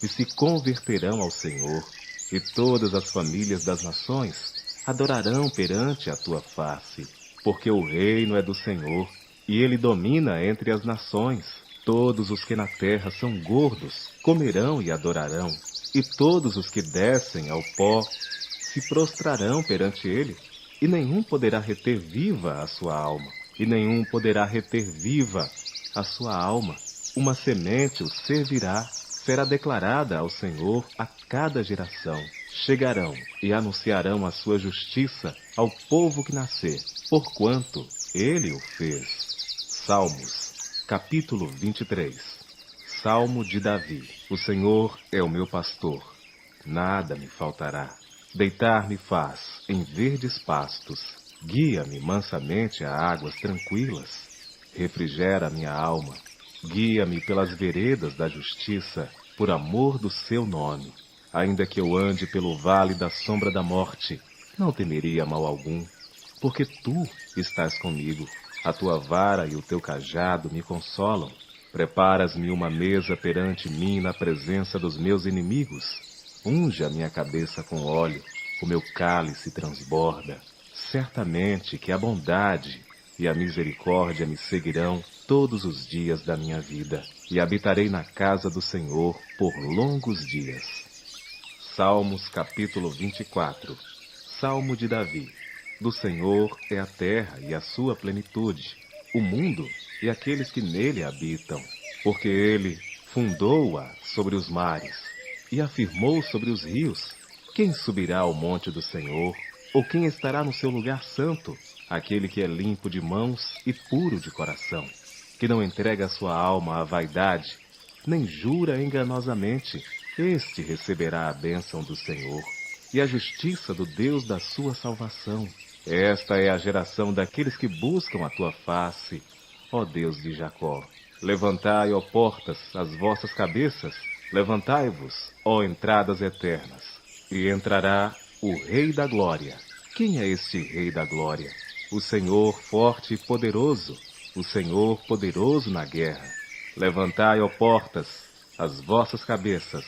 e se converterão ao Senhor, e todas as famílias das nações adorarão perante a tua face, porque o reino é do Senhor, e ele domina entre as nações. Todos os que na terra são gordos comerão e adorarão, e todos os que descem ao pó se prostrarão perante ele, e nenhum poderá reter viva a sua alma, e nenhum poderá reter viva a sua alma. Uma semente o servirá, será declarada ao Senhor a cada geração. Chegarão e anunciarão a sua justiça ao povo que nascer, porquanto ele o fez. Salmos, capítulo 23. Salmo de Davi. O Senhor é o meu pastor, nada me faltará. Deitar-me faz em verdes pastos, guia-me mansamente a águas tranquilas. Refrigera minha alma, guia-me pelas veredas da justiça, por amor do seu nome. Ainda que eu ande pelo vale da sombra da morte, não temeria mal algum, porque tu estás comigo. A tua vara e o teu cajado me consolam. Preparas-me uma mesa perante mim na presença dos meus inimigos. Unge a minha cabeça com óleo, o meu cálice transborda. Certamente que a bondade e a misericórdia me seguirão todos os dias da minha vida, e habitarei na casa do Senhor por longos dias. Salmos capítulo 24. Salmo de Davi. Do Senhor é a terra e a sua plenitude, o mundo e aqueles que nele habitam, porque ele fundou-a sobre os mares e afirmou sobre os rios. Quem subirá ao monte do Senhor, ou quem estará no seu lugar santo? Aquele que é limpo de mãos e puro de coração, que não entrega a sua alma à vaidade, nem jura enganosamente. Este receberá a bênção do Senhor e a justiça do Deus da sua salvação. Esta é a geração daqueles que buscam a tua face, ó Deus de Jacó. Levantai, ó portas, as vossas cabeças, levantai-vos, ó entradas eternas, e entrará o Rei da Glória. Quem é este Rei da Glória? O Senhor forte e poderoso, o Senhor poderoso na guerra. Levantai, ó portas, as vossas cabeças,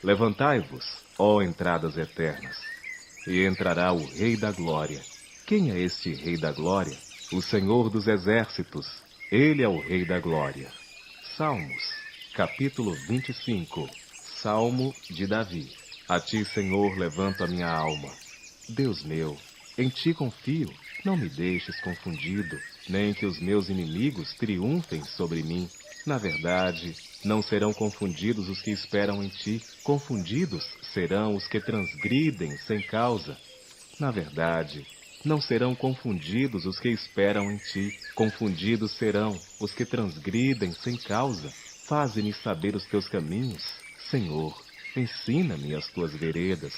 levantai-vos, ó entradas eternas, e entrará o Rei da Glória. Quem é este Rei da Glória? O Senhor dos Exércitos, ele é o Rei da Glória. Salmos, capítulo 25. Salmo de Davi. A ti, Senhor, levanto a minha alma. Deus meu, em ti confio, não me deixes confundido, nem que os meus inimigos triunfem sobre mim. Na verdade, não serão confundidos os que esperam em ti, confundidos serão os que transgridem sem causa. Na verdade, não serão confundidos os que esperam em ti, confundidos serão os que transgridem sem causa. Faze-me saber os teus caminhos, Senhor, ensina-me as tuas veredas.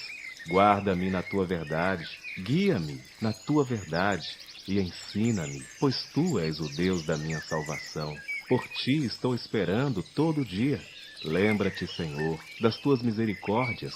Guarda-me na tua verdade, guia-me na tua verdade e ensina-me, pois tu és o Deus da minha salvação. Por ti estou esperando todo dia. Lembra-te, Senhor, das tuas misericórdias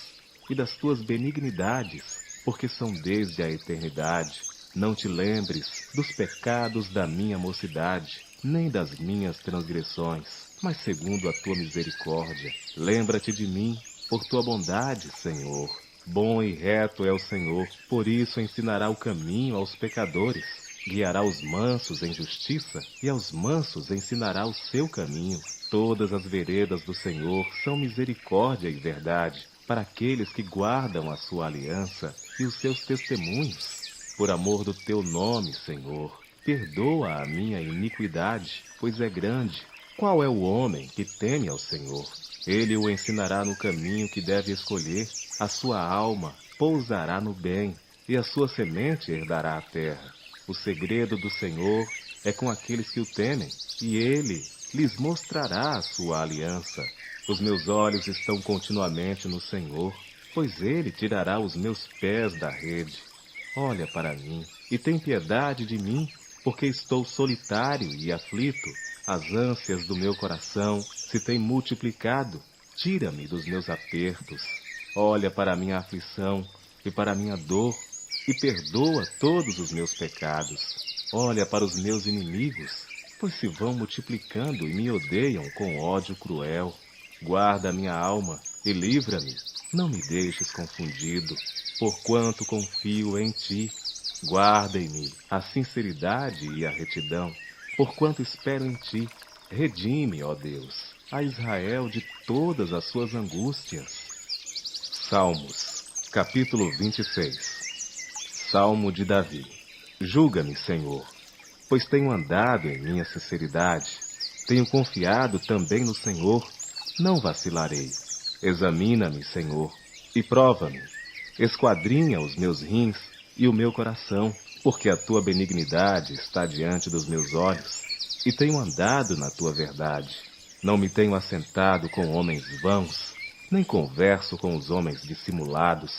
e das tuas benignidades, porque são desde a eternidade. Não te lembres dos pecados da minha mocidade, nem das minhas transgressões, mas segundo a tua misericórdia. Lembra-te de mim, por tua bondade, Senhor. Bom e reto é o Senhor, por isso ensinará o caminho aos pecadores. Guiará os mansos em justiça, e aos mansos ensinará o seu caminho. Todas as veredas do Senhor são misericórdia e verdade, para aqueles que guardam a sua aliança e os seus testemunhos. Por amor do teu nome, Senhor, perdoa a minha iniquidade, pois é grande. Qual é o homem que teme ao Senhor? Ele o ensinará no caminho que deve escolher. A sua alma pousará no bem, e a sua semente herdará a terra. O segredo do Senhor é com aqueles que o temem, e ele lhes mostrará a sua aliança. Os meus olhos estão continuamente no Senhor, pois ele tirará os meus pés da rede. Olha para mim e tem piedade de mim, porque estou solitário e aflito. As ânsias do meu coração se têm multiplicado. Tira-me dos meus apertos. Olha para a minha aflição e para a minha dor, e perdoa todos os meus pecados. Olha para os meus inimigos, pois se vão multiplicando e me odeiam com ódio cruel. Guarda a minha alma e livra-me, não me deixes confundido, porquanto confio em ti. Guarda em mim a sinceridade e a retidão, porquanto espero em ti. Redime, ó Deus, a Israel de todas as suas angústias. Salmos, capítulo 26. Salmo de Davi. Julga-me, Senhor, pois tenho andado em minha sinceridade. Tenho confiado também no Senhor, não vacilarei. Examina-me, Senhor, e prova-me. Esquadrinha os meus rins e o meu coração, porque a tua benignidade está diante dos meus olhos, e tenho andado na tua verdade. Não me tenho assentado com homens vãos, nem converso com os homens dissimulados.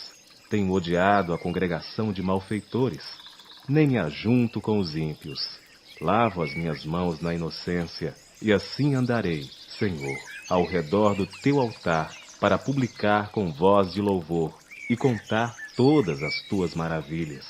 Tenho odiado a congregação de malfeitores, nem me ajunto com os ímpios. Lavo as minhas mãos na inocência, e assim andarei, Senhor, ao redor do teu altar, para publicar com voz de louvor e contar todas as tuas maravilhas.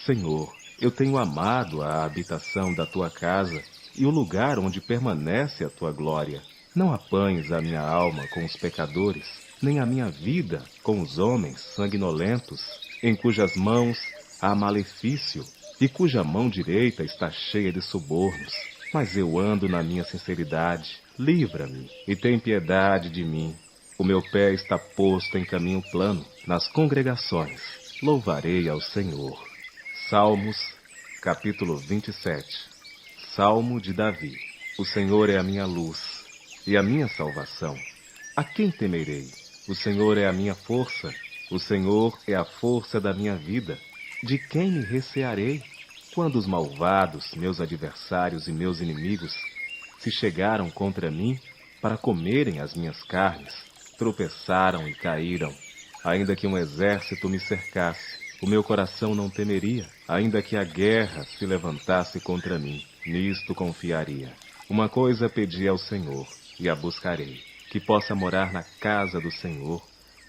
Senhor, eu tenho amado a habitação da tua casa e o lugar onde permanece a tua glória. Não apanhes a minha alma com os pecadores, nem a minha vida com os homens sanguinolentos, em cujas mãos há malefício e cuja mão direita está cheia de subornos. Mas eu ando na minha sinceridade. Livra-me e tem piedade de mim. O meu pé está posto em caminho plano, nas congregações. Louvarei ao Senhor. Salmos, capítulo 27. Salmo de Davi. O Senhor é a minha luz e a minha salvação. A quem temerei? O Senhor é a minha força. O Senhor é a força da minha vida. De quem me recearei? Quando os malvados, meus adversários e meus inimigos, se chegaram contra mim para comerem as minhas carnes, tropeçaram e caíram. Ainda que um exército me cercasse, o meu coração não temeria. Ainda que a guerra se levantasse contra mim, nisto confiaria. Uma coisa pedi ao Senhor, e a buscarei, que possa morar na casa do Senhor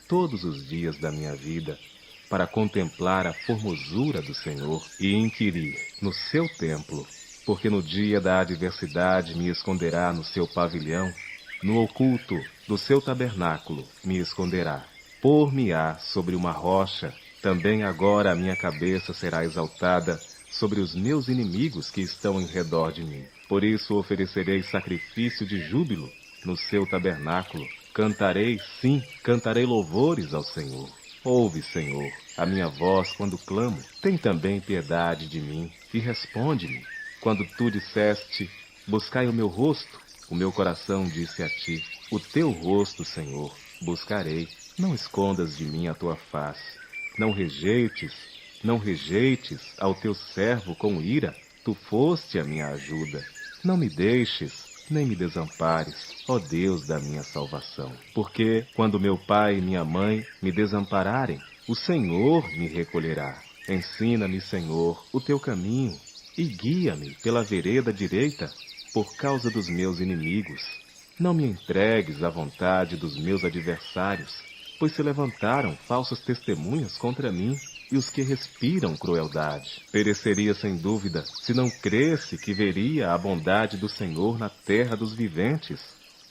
todos os dias da minha vida, para contemplar a formosura do Senhor e inquirir no seu templo, porque no dia da adversidade me esconderá no seu pavilhão, no oculto do seu tabernáculo me esconderá. Pôr-me-á sobre uma rocha, também agora a minha cabeça será exaltada sobre os meus inimigos que estão em redor de mim. Por isso oferecerei sacrifício de júbilo no seu tabernáculo. Cantarei, sim, cantarei louvores ao Senhor. Ouve, Senhor, a minha voz quando clamo. Tem também piedade de mim e responde-me. Quando tu disseste, buscai o meu rosto, o meu coração disse a ti, o teu rosto, Senhor, buscarei. Não escondas de mim a tua face. Não rejeites ao teu servo com ira. Tu foste a minha ajuda. Não me deixes, nem me desampares, ó Deus da minha salvação. Porque quando meu pai e minha mãe me desampararem, o Senhor me recolherá. Ensina-me, Senhor, o teu caminho, e guia-me pela vereda direita, por causa dos meus inimigos. Não me entregues à vontade dos meus adversários, pois se levantaram falsas testemunhas contra mim, e os que respiram crueldade. Pereceria sem dúvida, se não cresse que veria a bondade do Senhor na terra dos viventes.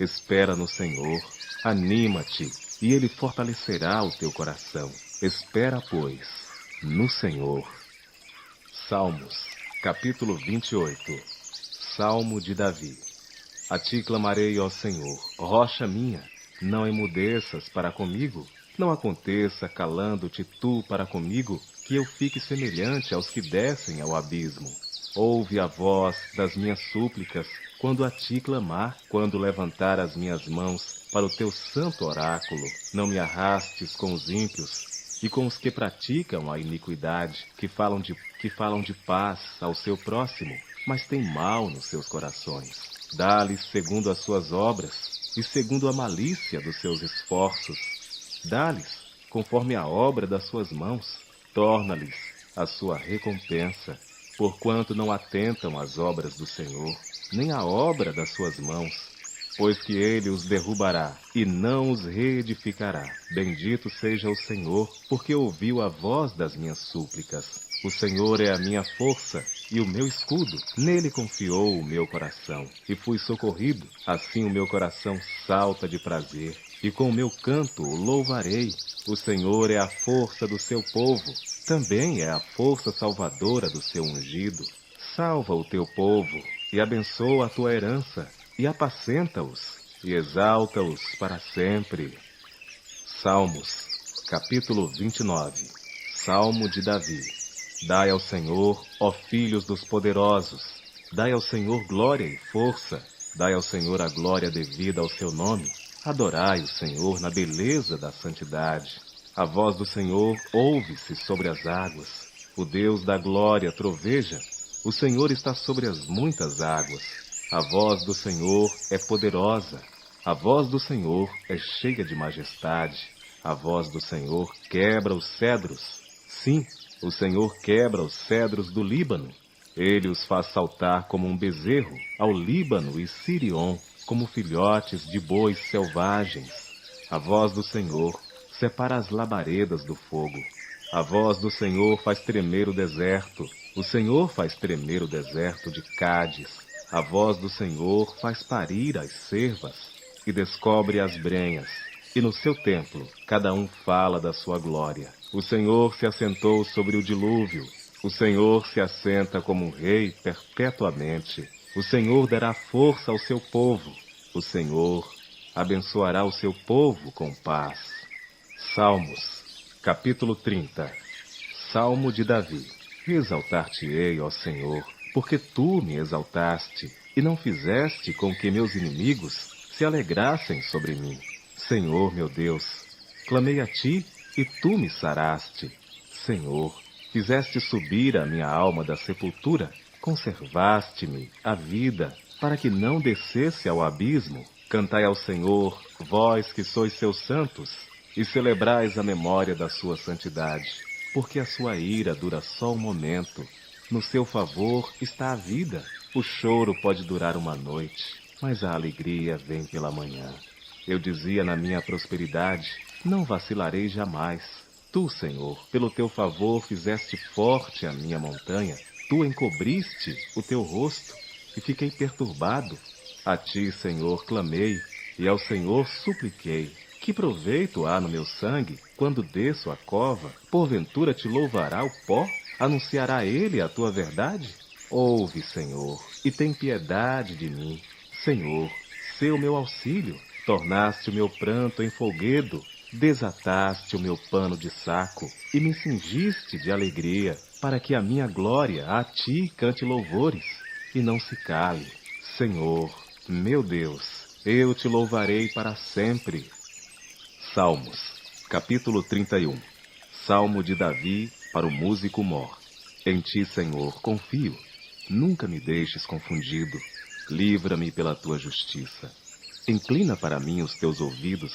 Espera no Senhor, anima-te, e Ele fortalecerá o teu coração. Espera, pois, no Senhor. Salmos, capítulo 28. Salmo de Davi. A ti clamarei, ó Senhor, rocha minha, não emudeças para comigo. Não aconteça, calando-te tu para comigo, que eu fique semelhante aos que descem ao abismo. Ouve a voz das minhas súplicas, quando a ti clamar, quando levantar as minhas mãos para o teu santo oráculo. Não me arrastes com os ímpios e com os que praticam a iniquidade, que falam de paz ao seu próximo, mas têm mal nos seus corações. Dá-lhes segundo as suas obras e segundo a malícia dos seus esforços. Dá-lhes conforme a obra das suas mãos, torna-lhes a sua recompensa, porquanto não atentam às obras do Senhor, nem à obra das suas mãos, pois que ele os derrubará e não os reedificará. Bendito seja o Senhor, porque ouviu a voz das minhas súplicas. O Senhor é a minha força e o meu escudo. Nele confiou o meu coração, e fui socorrido. Assim o meu coração salta de prazer, e com o meu canto o louvarei. O Senhor é a força do seu povo, também é a força salvadora do seu ungido. Salva o teu povo, e abençoa a tua herança, e apacenta-os, e exalta-os para sempre. Salmos, capítulo 29. Salmo de Davi. Dai ao Senhor, ó filhos dos poderosos, dai ao Senhor glória e força, dai ao Senhor a glória devida ao seu nome. Adorai o Senhor na beleza da santidade. A voz do Senhor ouve-se sobre as águas. O Deus da glória troveja. O Senhor está sobre as muitas águas. A voz do Senhor é poderosa. A voz do Senhor é cheia de majestade. A voz do Senhor quebra os cedros. Sim, o Senhor quebra os cedros do Líbano. Ele os faz saltar como um bezerro, ao Líbano e Sirion, como filhotes de bois selvagens. A voz do Senhor separa as labaredas do fogo. A voz do Senhor faz tremer o deserto. O Senhor faz tremer o deserto de Cádiz. A voz do Senhor faz parir as cervas e descobre as brenhas. E no seu templo, cada um fala da sua glória. O Senhor se assentou sobre o dilúvio. O Senhor se assenta como um rei perpetuamente. O Senhor dará força ao seu povo. O Senhor abençoará o seu povo com paz. Salmos, capítulo 30. Salmo de Davi. Exaltar-te-ei, ó Senhor, porque tu me exaltaste, e não fizeste com que meus inimigos se alegrassem sobre mim. Senhor, meu Deus, clamei a ti, e tu me saraste. Senhor, fizeste subir a minha alma da sepultura, conservaste-me a vida, para que não descesse ao abismo. Cantai ao Senhor, vós que sois seus santos, e celebrais a memória da sua santidade, porque a sua ira dura só um momento. No seu favor está a vida. O choro pode durar uma noite, mas a alegria vem pela manhã. Eu dizia na minha prosperidade, não vacilarei jamais. Tu, Senhor, pelo teu favor fizeste forte a minha montanha. Tu encobriste o teu rosto e fiquei perturbado. A ti, Senhor, clamei e ao Senhor supliquei. Que proveito há no meu sangue quando desço a cova? Porventura te louvará o pó? Anunciará ele a tua verdade? Ouve, Senhor, e tem piedade de mim. Senhor, sê o meu auxílio. Tornaste o meu pranto em folguedo, desataste o meu pano de saco e me cingiste de alegria, para que a minha glória a ti cante louvores e não se cale. Senhor, meu Deus, eu te louvarei para sempre. Salmos, capítulo 31. Salmo de Davi para o músico mor. Em ti, Senhor, confio. Nunca me deixes confundido. Livra-me pela tua justiça. Inclina para mim os teus ouvidos,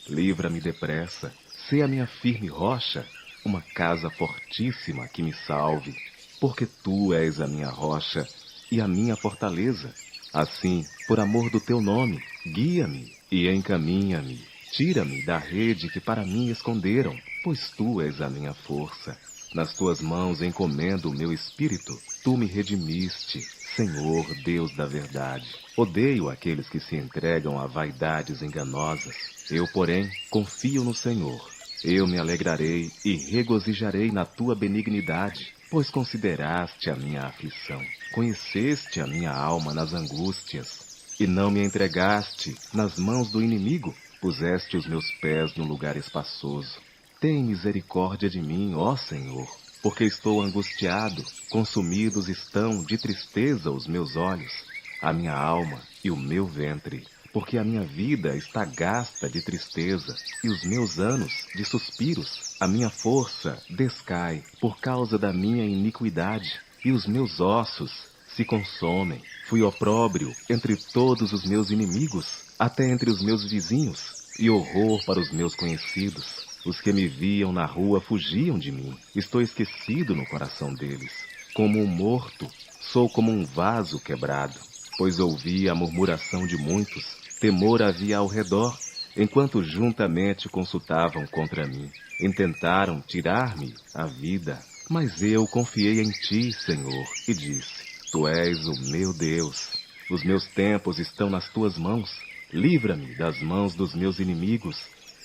livra-me depressa, sê a minha firme rocha, uma casa fortíssima que me salve, porque tu és a minha rocha e a minha fortaleza. Assim, por amor do teu nome, guia-me e encaminha-me, tira-me da rede que para mim esconderam, pois tu és a minha força. Nas tuas mãos encomendo o meu espírito, tu me redimiste, Senhor, Deus da verdade. Odeio aqueles que se entregam a vaidades enganosas. Eu, porém, confio no Senhor. Eu me alegrarei e regozijarei na tua benignidade, pois consideraste a minha aflição. Conheceste a minha alma nas angústias, e não me entregaste nas mãos do inimigo. Puseste os meus pés num lugar espaçoso. Tem misericórdia de mim, ó Senhor, porque estou angustiado. Consumidos estão de tristeza os meus olhos, a minha alma e o meu ventre, porque a minha vida está gasta de tristeza e os meus anos de suspiros. A minha força descai por causa da minha iniquidade e os meus ossos se consomem. Fui opróbrio entre todos os meus inimigos, até entre os meus vizinhos, e horror para os meus conhecidos. Os que me viam na rua fugiam de mim. Estou esquecido no coração deles. Como um morto, sou como um vaso quebrado, pois ouvi a murmuração de muitos. Temor havia ao redor, enquanto juntamente consultavam contra mim. Intentaram tirar-me a vida, Mas eu confiei em ti, Senhor, e disse: Tu és o meu Deus. Os meus tempos estão nas tuas mãos. Livra-me das mãos dos meus inimigos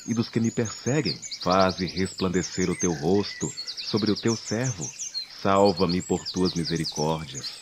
e dos que me perseguem. Faze resplandecer o teu rosto sobre o teu servo. Salva-me por tuas misericórdias.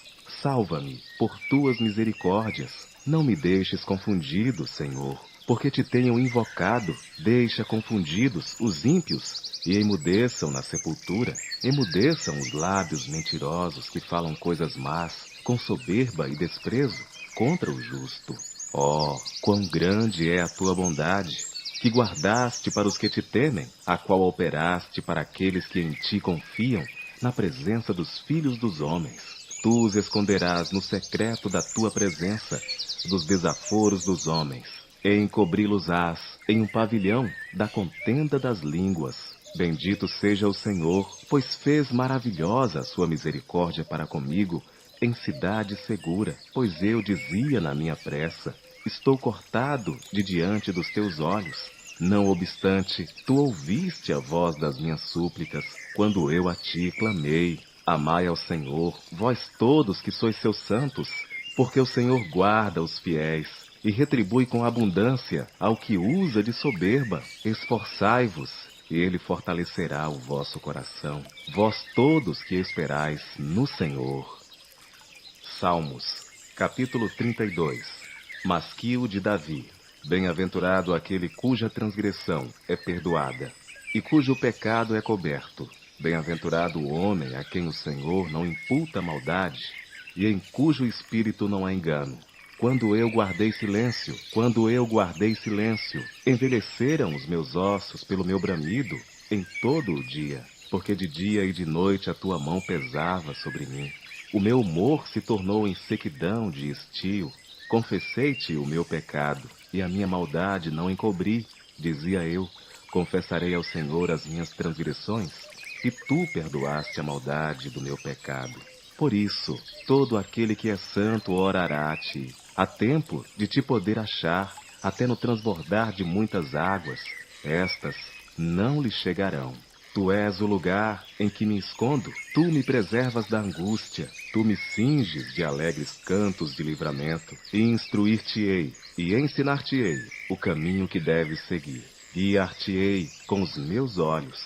Salva-me por tuas misericórdias. Não me deixes confundido, Senhor, porque te tenho invocado. Deixa confundidos os ímpios e emudeçam na sepultura. Emudeçam os lábios mentirosos que falam coisas más, com soberba e desprezo, contra o justo. Oh, quão grande é a tua bondade, que guardaste para os que te temem, a qual operaste para aqueles que em ti confiam, na presença dos filhos dos homens. Tu os esconderás no secreto da tua presença, dos desaforos dos homens. Encobri-los-ás em um pavilhão da contenda das línguas. Bendito seja o Senhor, pois fez maravilhosa a sua misericórdia para comigo, em cidade segura. Pois eu dizia na minha pressa: estou cortado de diante dos teus olhos. Não obstante, tu ouviste a voz das minhas súplicas, quando eu a ti clamei. Amai ao Senhor, vós todos que sois seus santos, porque o Senhor guarda os fiéis e retribui com abundância ao que usa de soberba. Esforçai-vos, e ele fortalecerá o vosso coração, vós todos que esperais no Senhor. Salmos, capítulo 32. Masquio de Davi. Bem-aventurado aquele cuja transgressão é perdoada, e cujo pecado é coberto. Bem-aventurado o homem a quem o Senhor não imputa maldade, e em cujo espírito não há engano. Quando eu guardei silêncio, envelheceram os meus ossos pelo meu bramido em todo o dia, porque de dia e de noite a tua mão pesava sobre mim. O meu humor se tornou em sequidão de estio. Confessei-te o meu pecado, e a minha maldade não encobri. Dizia eu: confessarei ao Senhor as minhas transgressões, e tu perdoaste a maldade do meu pecado. Por isso, todo aquele que é santo orará a ti. Há tempo de te poder achar, até no transbordar de muitas águas. Estas não lhe chegarão. Tu és o lugar em que me escondo. Tu me preservas da angústia. Tu me cinges de alegres cantos de livramento. E instruir-te-ei, e ensinar-te-ei o caminho que deves seguir. Guiar-te-ei com os meus olhos.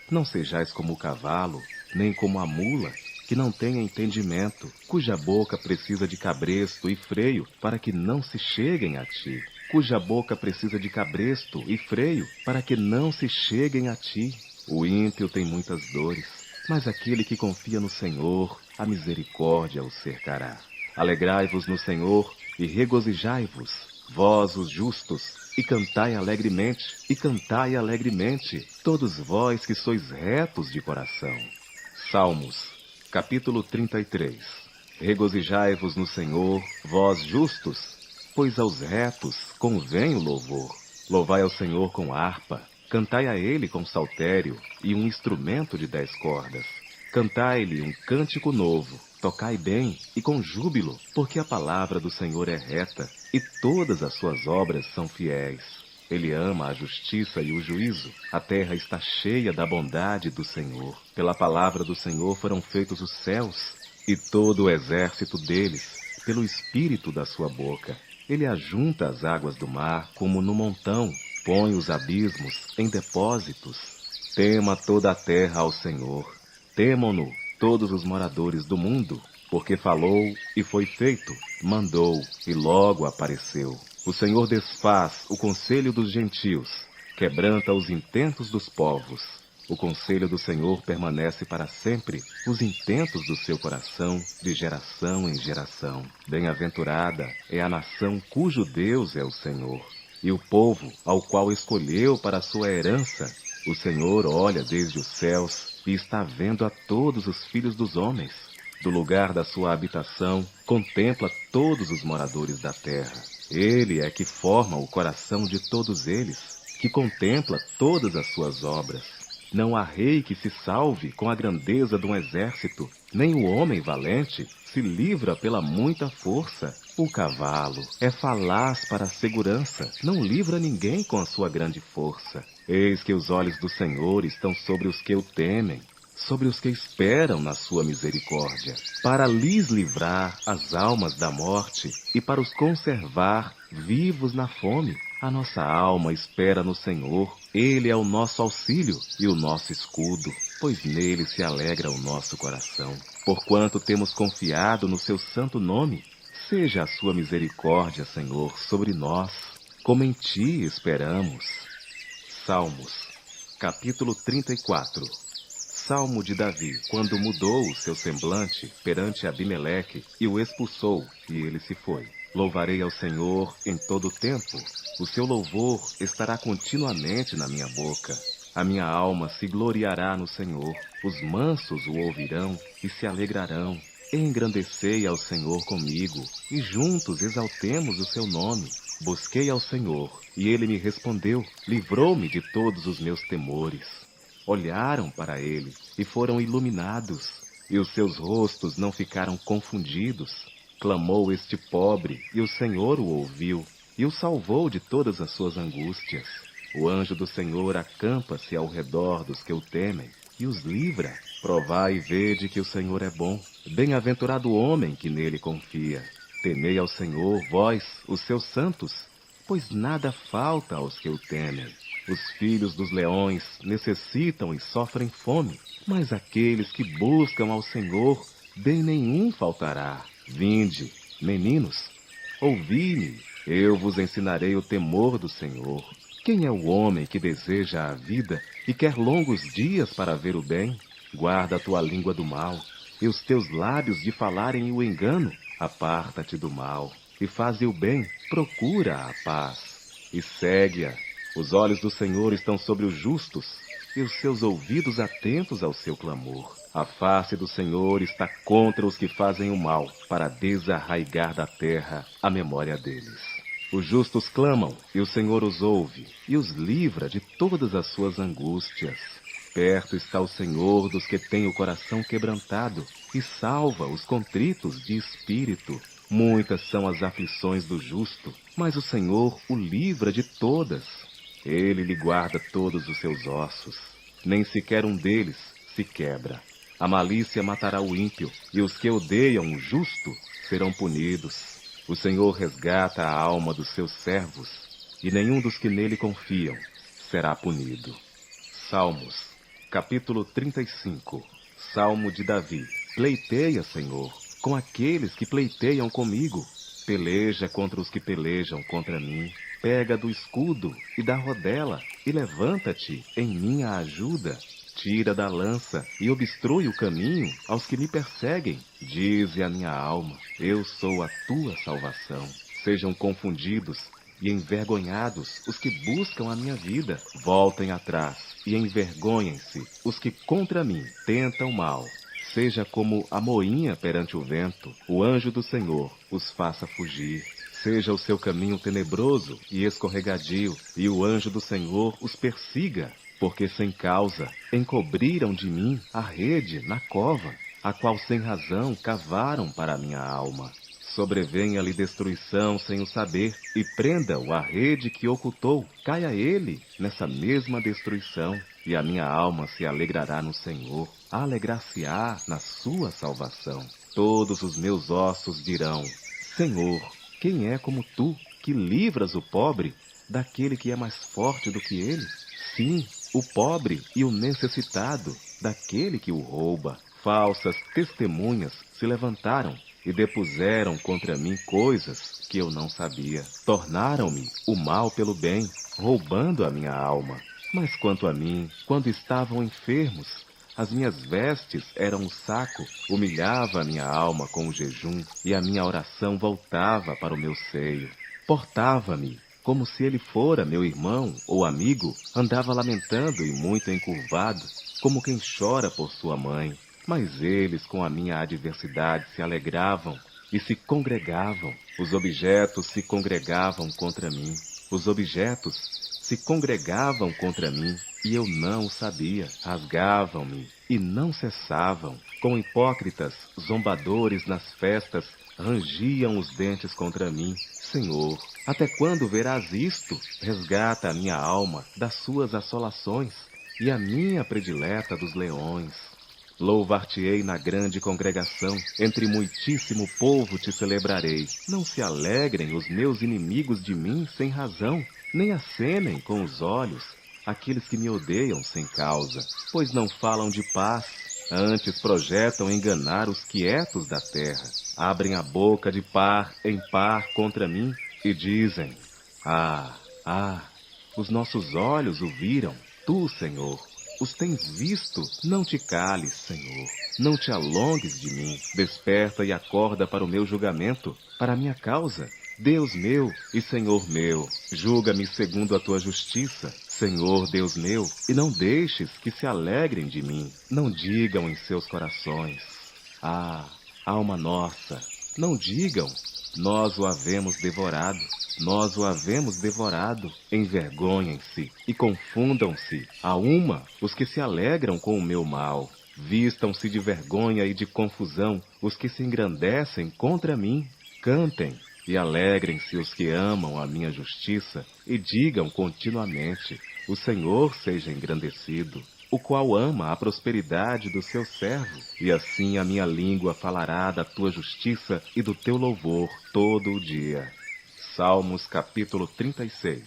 Não sejais como o cavalo, nem como a mula, que não tenha entendimento, cuja boca precisa de cabresto e freio para que não se cheguem a ti. Cuja boca precisa de cabresto e freio para que não se cheguem a ti. O ímpio tem muitas dores, mas aquele que confia no Senhor, a misericórdia o cercará. Alegrai-vos no Senhor e regozijai-vos, vós os justos, e cantai alegremente, todos vós que sois retos de coração. Salmos, capítulo 33. Regozijai-vos no Senhor, vós justos, pois aos retos convém o louvor. Louvai ao Senhor com harpa, cantai a ele com saltério e um instrumento de 10 cordas. Cantai-lhe um cântico novo, tocai bem e com júbilo, porque a palavra do Senhor é reta e todas as suas obras são fiéis. Ele ama a justiça e o juízo. A terra está cheia da bondade do Senhor. Pela palavra do Senhor foram feitos os céus, e todo o exército deles, pelo espírito da sua boca. Ele ajunta as águas do mar como no montão, põe os abismos em depósitos. Tema toda a terra ao Senhor. Temam-no todos os moradores do mundo, porque falou e foi feito, mandou e logo apareceu. O Senhor desfaz o conselho dos gentios, quebranta os intentos dos povos. O conselho do Senhor permanece para sempre, os intentos do seu coração de geração em geração. Bem-aventurada é a nação cujo Deus é o Senhor, e o povo ao qual escolheu para a sua herança. O Senhor olha desde os céus e está vendo a todos os filhos dos homens. Do lugar da sua habitação, contempla todos os moradores da terra. Ele é que forma o coração de todos eles, que contempla todas as suas obras. Não há rei que se salve com a grandeza de um exército, nem o homem valente se livra pela muita força. O cavalo é falaz para a segurança, não livra ninguém com a sua grande força. Eis que os olhos do Senhor estão sobre os que o temem, sobre os que esperam na sua misericórdia, para lhes livrar as almas da morte e para os conservar vivos na fome. A nossa alma espera no Senhor. Ele é o nosso auxílio e o nosso escudo, pois nele se alegra o nosso coração. Porquanto temos confiado no seu santo nome, seja a sua misericórdia, Senhor, sobre nós, como em ti esperamos. Salmos, capítulo 34. Salmo de Davi, quando mudou o seu semblante perante Abimeleque e o expulsou, e ele se foi. Louvarei ao Senhor em todo o tempo. O seu louvor estará continuamente na minha boca. A minha alma se gloriará no Senhor. Os mansos o ouvirão e se alegrarão. Engrandecei ao Senhor comigo, e juntos exaltemos o seu nome. Busquei ao Senhor, e ele me respondeu, livrou-me de todos os meus temores. Olharam para ele, e foram iluminados, e os seus rostos não ficaram confundidos. Clamou este pobre, e o Senhor o ouviu, e o salvou de todas as suas angústias. O anjo do Senhor acampa-se ao redor dos que o temem, e os livra. Provai e vede que o Senhor é bom. Bem-aventurado o homem que nele confia. Temei ao Senhor, vós, os seus santos, pois nada falta aos que o temem. Os filhos dos leões necessitam e sofrem fome, mas aqueles que buscam ao Senhor, bem nenhum faltará. Vinde, meninos, ouvi-me, eu vos ensinarei o temor do Senhor. Quem é o homem que deseja a vida e quer longos dias para ver o bem? Guarda a tua língua do mal, e os teus lábios de falarem o engano. Aparta-te do mal, e faze o bem, procura a paz, e segue-a. Os olhos do Senhor estão sobre os justos, e os seus ouvidos atentos ao seu clamor. A face do Senhor está contra os que fazem o mal, para desarraigar da terra a memória deles. Os justos clamam, e o Senhor os ouve, e os livra de todas as suas angústias. Perto está o Senhor dos que têm o coração quebrantado, e salva os contritos de espírito. Muitas são as aflições do justo, mas o Senhor o livra de todas. Ele lhe guarda todos os seus ossos, nem sequer um deles se quebra. A malícia matará o ímpio, e os que odeiam o justo serão punidos. O Senhor resgata a alma dos seus servos, e nenhum dos que nele confiam será punido. Salmos, capítulo 35. Salmo de Davi. Pleiteia, Senhor, com aqueles que pleiteiam comigo. Peleja contra os que pelejam contra mim. Pega do escudo e da rodela, e levanta-te em minha ajuda. Tira da lança e obstrui o caminho aos que me perseguem. Dize a minha alma, eu sou a tua salvação. Sejam confundidos e envergonhados os que buscam a minha vida. Voltem atrás e envergonhem-se os que contra mim tentam mal. Seja como a moinha perante o vento, o anjo do Senhor os faça fugir. Seja o seu caminho tenebroso e escorregadio, e o anjo do Senhor os persiga, porque sem causa encobriram de mim a rede na cova, a qual sem razão cavaram para a minha alma. Sobrevenha-lhe destruição sem o saber, e prenda-o a rede que ocultou. Caia ele nessa mesma destruição, e a minha alma se alegrará no Senhor, alegrar-se-á na sua salvação. Todos os meus ossos dirão, Senhor, quem é como tu, que livras o pobre daquele que é mais forte do que ele? Sim, o pobre e o necessitado daquele que o rouba. Falsas testemunhas se levantaram e depuseram contra mim coisas que eu não sabia. Tornaram-me o mal pelo bem, roubando a minha alma. Mas quanto a mim, quando estavam enfermos, as minhas vestes eram um saco, humilhava a minha alma com o jejum, e a minha oração voltava para o meu seio. Portava-me como se ele fora meu irmão ou amigo, andava lamentando e muito encurvado, como quem chora por sua mãe. Mas eles com a minha adversidade se alegravam e se congregavam. Os objetos se congregavam contra mim. Os objetos se congregavam contra mim, e eu não o sabia. Rasgavam-me e não cessavam. Com hipócritas, zombadores nas festas, rangiam os dentes contra mim. Senhor, até quando verás isto? Resgata a minha alma das suas assolações, e a minha predileta dos leões. Louvar-te-ei na grande congregação, entre muitíssimo povo te celebrarei. Não se alegrem os meus inimigos de mim sem razão, nem acenem com os olhos aqueles que me odeiam sem causa, pois não falam de paz, antes projetam enganar os quietos da terra. Abrem a boca de par em par contra mim e dizem: os nossos olhos o viram, tu, Senhor, os tens visto. Não te cales, Senhor, não te alongues de mim. Desperta e acorda para o meu julgamento, para a minha causa. Deus meu e Senhor meu, julga-me segundo a tua justiça, Senhor Deus meu, e não deixes que se alegrem de mim. Não digam em seus corações: alma nossa. Não digam: nós o havemos devorado. Nós o havemos devorado. Envergonhem-se e confundam-se a uma os que se alegram com o meu mal. Vistam-se de vergonha e de confusão os que se engrandecem contra mim. Cantem e alegrem-se os que amam a minha justiça e digam continuamente: o Senhor seja engrandecido, o qual ama a prosperidade do seu servo. E assim a minha língua falará da tua justiça e do teu louvor todo o dia. Salmos capítulo 36.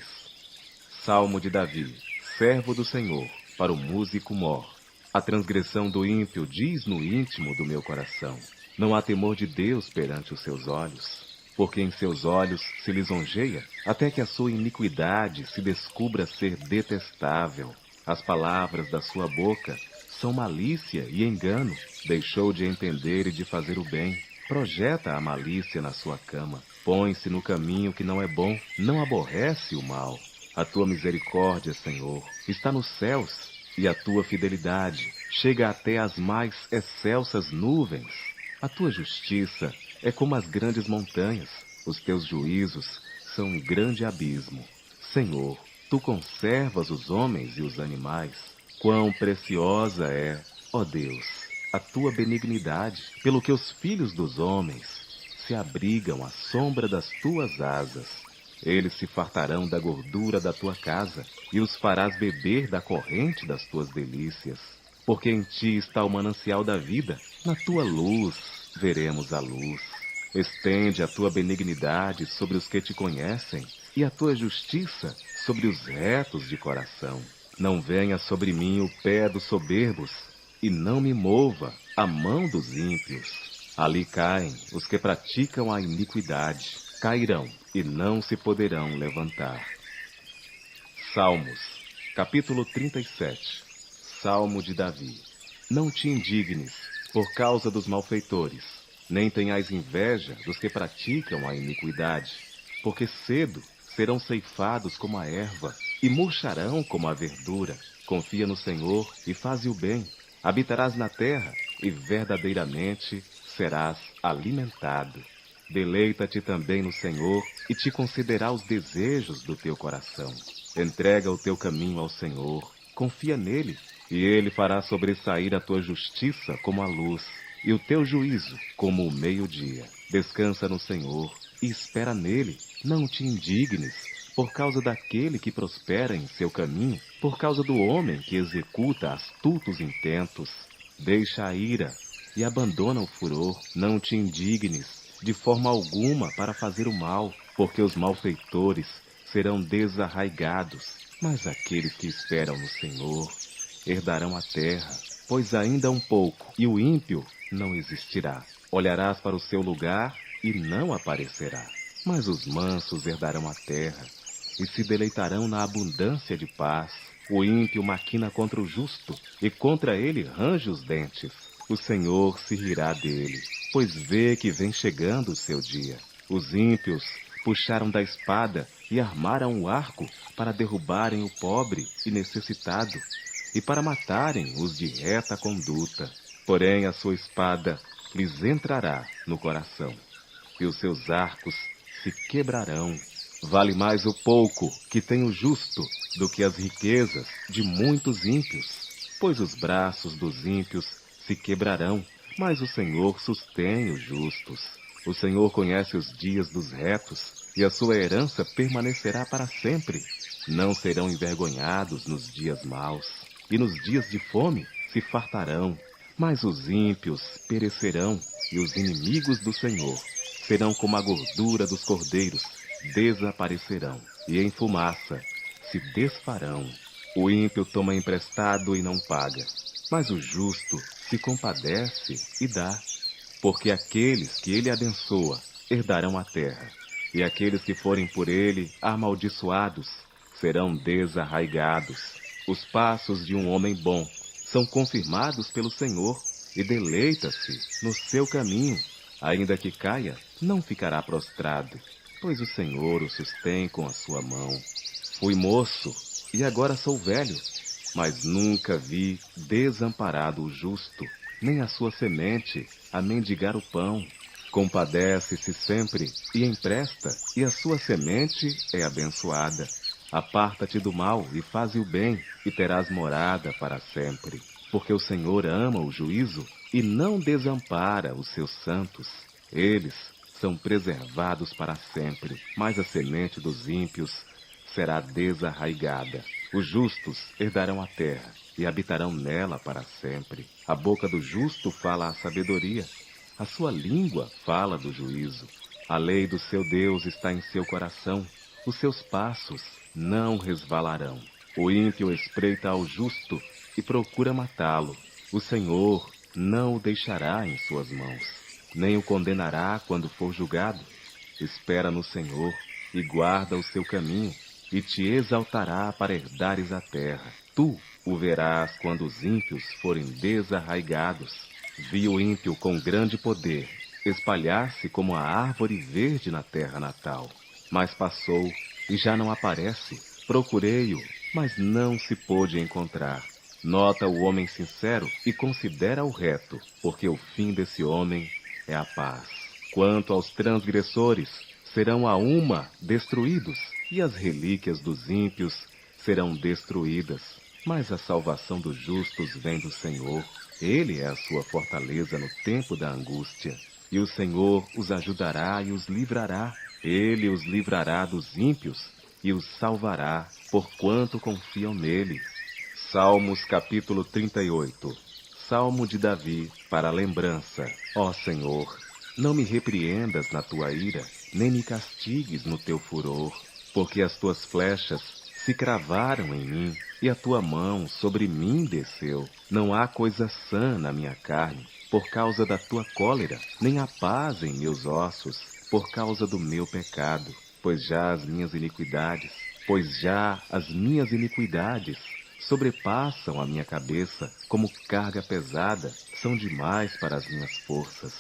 Salmo de Davi, servo do Senhor, para o músico mor. A transgressão do ímpio diz no íntimo do meu coração: não há temor de Deus perante os seus olhos. Porque em seus olhos se lisonjeia, até que a sua iniquidade se descubra ser detestável. As palavras da sua boca são malícia e engano. Deixou de entender e de fazer o bem. Projeta a malícia na sua cama. Põe-se no caminho que não é bom. Não aborrece o mal. A tua misericórdia, Senhor, está nos céus, e a tua fidelidade chega até as mais excelsas nuvens. A tua justiça é como as grandes montanhas. Os teus juízos são um grande abismo. Senhor, tu conservas os homens e os animais. Quão preciosa é, ó Deus, a tua benignidade, pelo que os filhos dos homens se abrigam à sombra das tuas asas. Eles se fartarão da gordura da tua casa, e os farás beber da corrente das tuas delícias. Porque em ti está o manancial da vida, na tua luz veremos a luz. Estende a tua benignidade sobre os que te conhecem, e a tua justiça sobre os retos de coração. Não venha sobre mim o pé dos soberbos, e não me mova a mão dos ímpios. Ali caem os que praticam a iniquidade, cairão e não se poderão levantar. Salmos, capítulo 37. Salmo de Davi. Não te indignes por causa dos malfeitores, nem tenhais inveja dos que praticam a iniquidade, porque cedo serão ceifados como a erva, e murcharão como a verdura. Confia no Senhor e faze o bem. Habitarás na terra, e verdadeiramente serás alimentado. Deleita-te também no Senhor, e te concederá os desejos do teu coração. Entrega o teu caminho ao Senhor, confia nele, e ele fará sobressair a tua justiça como a luz, e o teu juízo como o meio-dia. Descansa no Senhor e espera nele. Não te indignes por causa daquele que prospera em seu caminho, por causa do homem que executa astutos intentos. Deixa a ira e abandona o furor. Não te indignes de forma alguma para fazer o mal, porque os malfeitores serão desarraigados, mas aqueles que esperam no Senhor herdarão a terra. Pois ainda um pouco, e o ímpio não existirá. Olharás para o seu lugar e não aparecerá. Mas os mansos herdarão a terra e se deleitarão na abundância de paz. O ímpio maquina contra o justo, e contra ele range os dentes. O Senhor se rirá dele, pois vê que vem chegando o seu dia. Os ímpios puxaram da espada e armaram o arco para derrubarem o pobre e necessitado, e para matarem os de reta conduta. Porém a sua espada lhes entrará no coração, e os seus arcos se quebrarão. Vale mais o pouco que tem o justo do que as riquezas de muitos ímpios, pois os braços dos ímpios se quebrarão, mas o Senhor sustém os justos. O Senhor conhece os dias dos retos, e a sua herança permanecerá para sempre. Não serão envergonhados nos dias maus, e nos dias de fome se fartarão. Mas os ímpios perecerão, e os inimigos do Senhor serão como a gordura dos cordeiros, desaparecerão, e em fumaça se desfarão. O ímpio toma emprestado e não paga, mas o justo se compadece e dá. Porque aqueles que ele abençoa herdarão a terra, e aqueles que forem por ele amaldiçoados serão desarraigados. Os passos de um homem bom são confirmados pelo Senhor, e deleita-se no seu caminho. Ainda que caia, não ficará prostrado, pois o Senhor o sustém com a sua mão. Fui moço, e agora sou velho, mas nunca vi desamparado o justo, nem a sua semente a mendigar o pão. Compadece-se sempre e empresta, e a sua semente é abençoada. Aparta-te do mal e faze o bem, e terás morada para sempre. Porque o Senhor ama o juízo e não desampara os seus santos. Eles são preservados para sempre, mas a semente dos ímpios será desarraigada. Os justos herdarão a terra e habitarão nela para sempre. A boca do justo fala a sabedoria, a sua língua fala do juízo. A lei do seu Deus está em seu coração, os seus passos não resvalarão. O ímpio espreita ao justo e procura matá-lo. O Senhor não o deixará em suas mãos, nem o condenará quando for julgado. Espera no Senhor e guarda o seu caminho, e te exaltará para herdares a terra. Tu o verás quando os ímpios forem desarraigados. Vi o ímpio com grande poder espalhar-se como a árvore verde na terra natal. Mas passou e já não aparece. Procurei-o, mas não se pôde encontrar. Nota o homem sincero e considera o reto, porque o fim desse homem é a paz. Quanto aos transgressores, serão a uma destruídos, e as relíquias dos ímpios serão destruídas. Mas a salvação dos justos vem do Senhor. Ele é a sua fortaleza no tempo da angústia. E o Senhor os ajudará e os livrará. Ele os livrará dos ímpios e os salvará, porquanto confiam nele. Salmos capítulo 38. Salmo de Davi para a lembrança. Ó Senhor, não me repreendas na tua ira, nem me castigues no teu furor, porque as tuas flechas se cravaram em mim, e a tua mão sobre mim desceu. Não há coisa sã na minha carne, por causa da tua cólera, nem há paz em meus ossos, por causa do meu pecado. Pois já as minhas iniquidades sobrepassam a minha cabeça, como carga pesada, são demais para as minhas forças.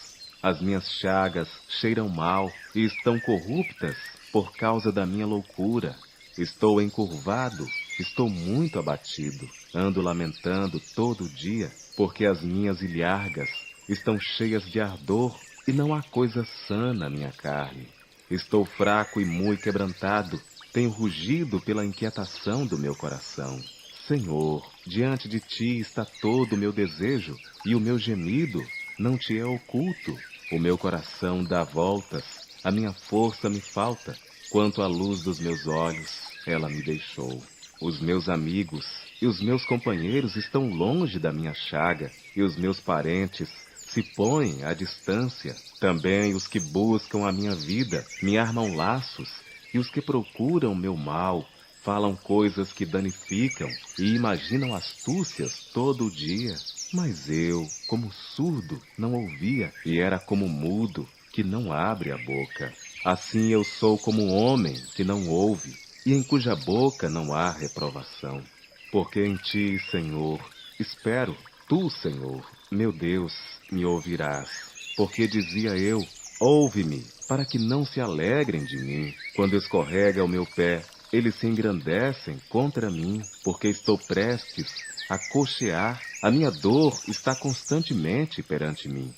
As minhas chagas cheiram mal e estão corruptas por causa da minha loucura. Estou encurvado, estou muito abatido, ando lamentando todo dia, porque as minhas ilhargas estão cheias de ardor e não há coisa sã na minha carne. Estou fraco e muito quebrantado, tenho rugido pela inquietação do meu coração. Senhor, diante de ti está todo o meu desejo, e o meu gemido não te é oculto. O meu coração dá voltas, a minha força me falta. Quanto à luz dos meus olhos, ela me deixou. Os meus amigos e os meus companheiros estão longe da minha chaga, e os meus parentes se põem à distância. Também os que buscam a minha vida me armam laços, e os que procuram meu mal falam coisas que danificam e imaginam astúcias todo o dia. Mas eu, como surdo, não ouvia, e era como mudo, que não abre a boca. Assim eu sou como um homem que não ouve, e em cuja boca não há reprovação. Porque em ti, Senhor, espero, tu, Senhor, meu Deus, me ouvirás. Porque dizia eu, ouve-me, para que não se alegrem de mim. Quando escorrega o meu pé, eles se engrandecem contra mim, porque estou prestes a coxear, a minha dor está constantemente perante mim.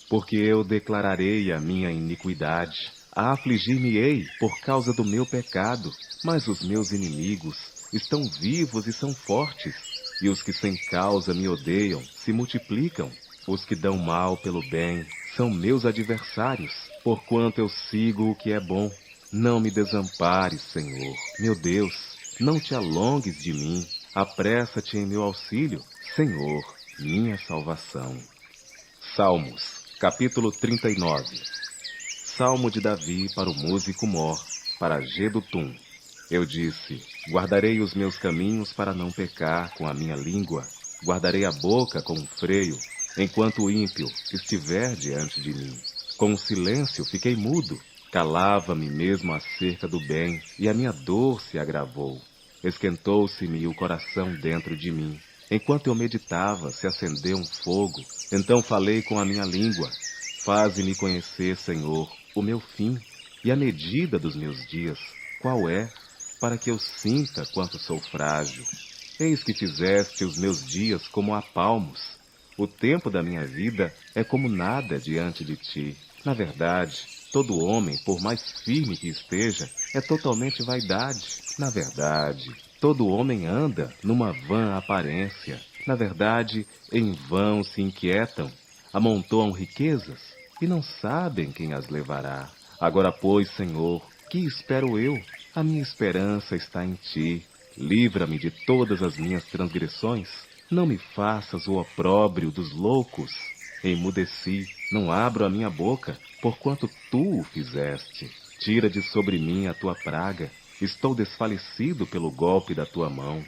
Porque eu declararei a minha iniquidade, afligir-me-ei por causa do meu pecado, mas os meus inimigos estão vivos e são fortes, e os que sem causa me odeiam se multiplicam. Os que dão mal pelo bem são meus adversários, porquanto eu sigo o que é bom. Não me desampares, Senhor, meu Deus, não te alongues de mim, apressa-te em meu auxílio, Senhor, minha salvação. Salmos, capítulo 39. Salmo de Davi para o músico Mor, para Jedutum. Eu disse: guardarei os meus caminhos para não pecar com a minha língua, guardarei a boca com um freio, enquanto o ímpio estiver diante de mim. Com o silêncio fiquei mudo, calava-me mesmo acerca do bem, e a minha dor se agravou. Esquentou-se-me o coração dentro de mim. Enquanto eu meditava, se acendeu um fogo. Então falei com a minha língua: faze-me conhecer, Senhor, o meu fim e a medida dos meus dias. Qual é? Para que eu sinta quanto sou frágil. Eis que fizeste os meus dias como a palmos. O tempo da minha vida é como nada diante de ti. Na verdade, todo homem, por mais firme que esteja, é totalmente vaidade. Na verdade, todo homem anda numa vã aparência. Na verdade, em vão se inquietam, amontoam riquezas e não sabem quem as levará. Agora, pois, Senhor, que espero eu? A minha esperança está em ti. Livra-me de todas as minhas transgressões. Não me faças o opróbrio dos loucos. Emudeci, não abro a minha boca, porquanto tu o fizeste. Tira de sobre mim a tua praga. Estou desfalecido pelo golpe da tua mão.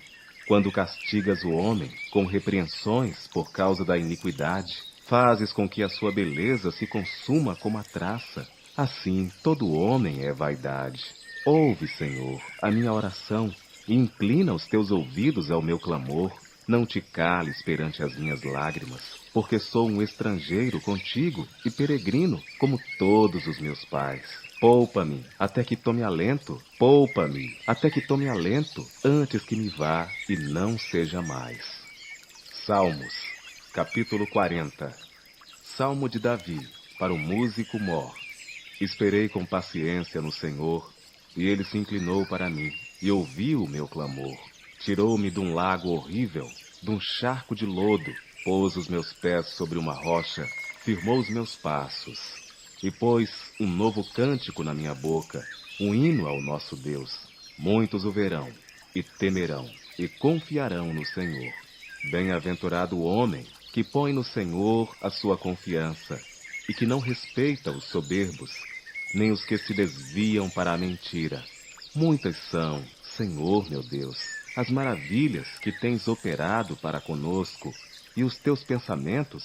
Quando castigas o homem com repreensões por causa da iniquidade, fazes com que a sua beleza se consuma como a traça. Assim, todo homem é vaidade. Ouve, Senhor, a minha oração, e inclina os teus ouvidos ao meu clamor. Não te cales perante as minhas lágrimas, porque sou um estrangeiro contigo e peregrino, como todos os meus pais. Poupa-me, até que tome alento. Poupa-me, até que tome alento, antes que me vá e não seja mais. Salmos, capítulo 40. Salmo de Davi, para o músico Mor. Esperei com paciência no Senhor, e ele se inclinou para mim, e ouviu o meu clamor. Tirou-me de um lago horrível, de um charco de lodo, pôs os meus pés sobre uma rocha, firmou os meus passos, e pôs um novo cântico na minha boca, um hino ao nosso Deus. Muitos o verão, e temerão, e confiarão no Senhor. Bem-aventurado o homem que põe no Senhor a sua confiança, e que não respeita os soberbos, nem os que se desviam para a mentira. Muitas são, Senhor meu Deus, as maravilhas que tens operado para conosco, e os teus pensamentos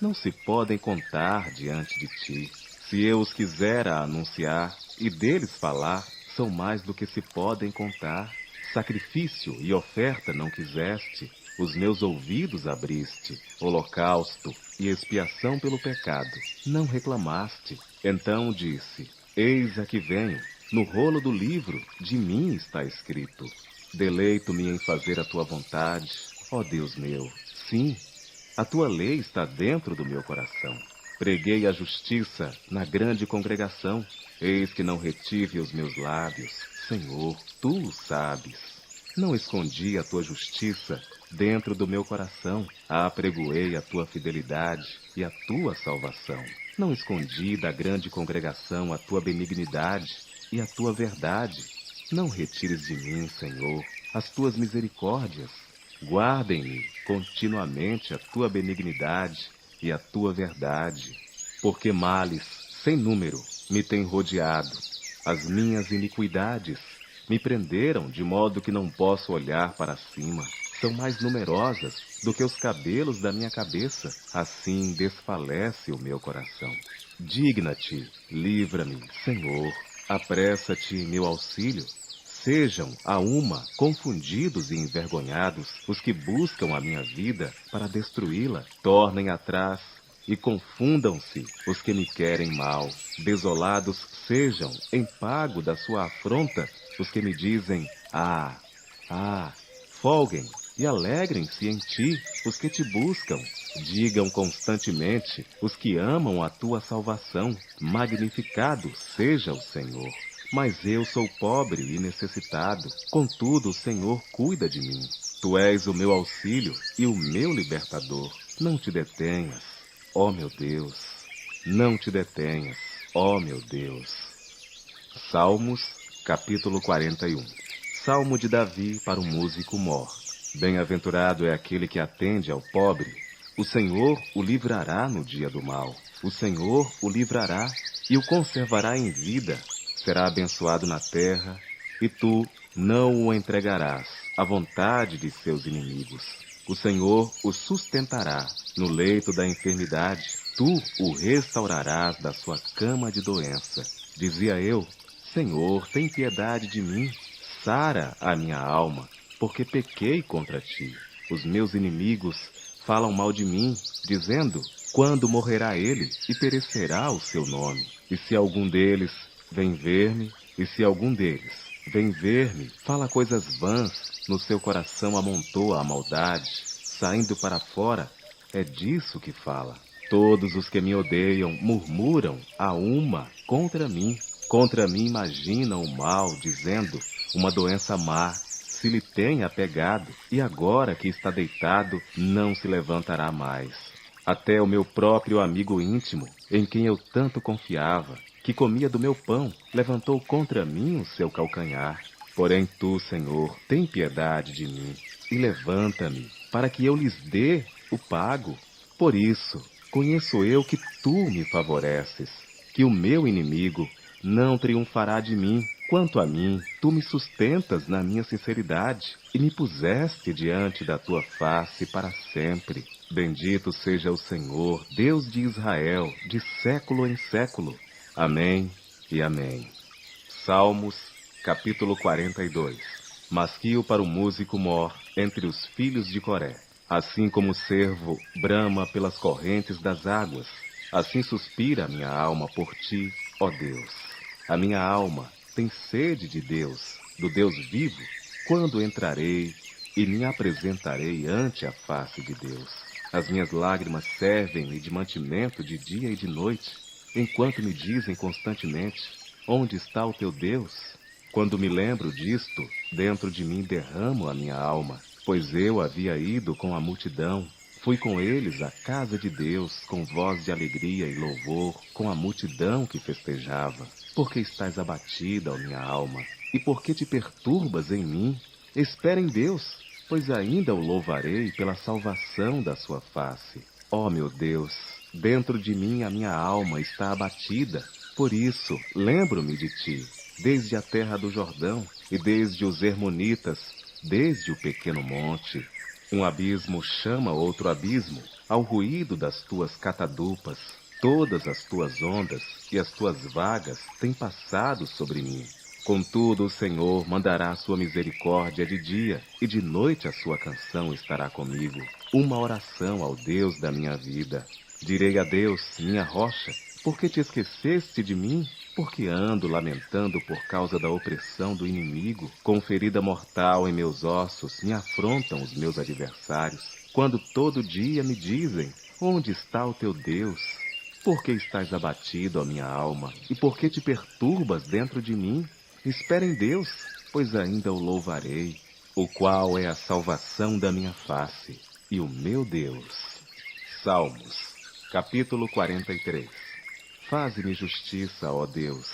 não se podem contar diante de ti. Se eu os quisera anunciar e deles falar, são mais do que se podem contar. Sacrifício e oferta não quiseste, os meus ouvidos abriste. Holocausto e expiação pelo pecado não reclamaste. Então disse: eis aqui venho, no rolo do livro de mim está escrito. Deleito-me em fazer a tua vontade, ó Deus meu. Sim, a tua lei está dentro do meu coração. Preguei a justiça na grande congregação. Eis que não retive os meus lábios. Senhor, tu o sabes. Não escondi a tua justiça dentro do meu coração. Apregoei a tua fidelidade e a tua salvação. Não escondi da grande congregação a tua benignidade e a tua verdade. Não retires de mim, Senhor, as tuas misericórdias. Guardem-me continuamente a tua benignidade e a tua verdade. Porque males sem número me têm rodeado. As minhas iniquidades me prenderam de modo que não posso olhar para cima. São mais numerosas do que os cabelos da minha cabeça. Assim desfalece o meu coração. Digna-te, livra-me, Senhor. Apressa-te em meu auxílio. Sejam, a uma, confundidos e envergonhados os que buscam a minha vida para destruí-la. Tornem atrás e confundam-se os que me querem mal. Desolados sejam, em pago da sua afronta, os que me dizem: ah, ah. Folguem e alegrem-se em ti os que te buscam. Digam constantemente os que amam a tua salvação: magnificado seja o Senhor. Mas eu sou pobre e necessitado, contudo o Senhor cuida de mim. Tu és o meu auxílio e o meu libertador. Não te detenhas, ó meu Deus. Não te detenhas, ó meu Deus. Salmos, capítulo 41. Salmo de Davi para o músico Mor. Bem-aventurado é aquele que atende ao pobre O Senhor o livrará no dia do mal. O Senhor o livrará e o conservará em vida. Será abençoado na terra, e tu não o entregarás à vontade de seus inimigos. O Senhor o sustentará no leito da enfermidade. Tu o restaurarás da sua cama de doença. Dizia eu: Senhor, tem piedade de mim. Sara a minha alma, porque pequei contra ti. Os meus inimigos falam mal de mim, dizendo: quando morrerá ele e perecerá o seu nome? E se algum deles vem ver-me, fala coisas vãs, no seu coração amontoa a maldade, saindo para fora, é disso que fala. Todos os que me odeiam murmuram a uma contra mim imaginam o mal, dizendo: uma doença má se lhe tem apegado, e agora que está deitado, não se levantará mais. Até o meu próprio amigo íntimo, em quem eu tanto confiava, que comia do meu pão, levantou contra mim o seu calcanhar. Porém tu, Senhor, tem piedade de mim, e levanta-me, para que eu lhes dê o pago. Por isso, conheço eu que tu me favoreces, que o meu inimigo não triunfará de mim. Quanto a mim, tu me sustentas na minha sinceridade e me puseste diante da tua face para sempre. Bendito seja o Senhor, Deus de Israel, de século em século. Amém e amém. Salmos, capítulo 42. Masquio para o músico mor entre os filhos de Coré. Assim como o cervo brama pelas correntes das águas, assim suspira a minha alma por ti, ó Deus. A minha alma tem sede de Deus, do Deus vivo. Quando entrarei e me apresentarei ante a face de Deus? As minhas lágrimas servem-me de mantimento de dia e de noite, enquanto me dizem constantemente: onde está o teu Deus? Quando me lembro disto, dentro de mim derramo a minha alma, pois eu havia ido com a multidão. Fui com eles à casa de Deus, com voz de alegria e louvor, com a multidão que festejava. Por que estás abatida, ó minha alma? E por que te perturbas em mim? Espera em Deus, pois ainda o louvarei pela salvação da sua face. Ó meu Deus, dentro de mim a minha alma está abatida. Por isso, lembro-me de ti, desde a terra do Jordão, e desde os Hermonitas, desde o pequeno monte. Um abismo chama outro abismo, ao ruído das tuas catadupas. Todas as tuas ondas e as tuas vagas têm passado sobre mim. Contudo, o Senhor mandará a sua misericórdia de dia, e de noite a sua canção estará comigo. Uma oração ao Deus da minha vida. Direi a Deus, minha rocha: por que te esqueceste de mim? Porque ando lamentando por causa da opressão do inimigo. Com ferida mortal em meus ossos, me afrontam os meus adversários. Quando todo dia me dizem: onde está o teu Deus? Por que estás abatido, ó minha alma? E por que te perturbas dentro de mim? Espera em Deus, pois ainda o louvarei, o qual é a salvação da minha face, e o meu Deus. Salmos, capítulo 43. Faze-me justiça, ó Deus,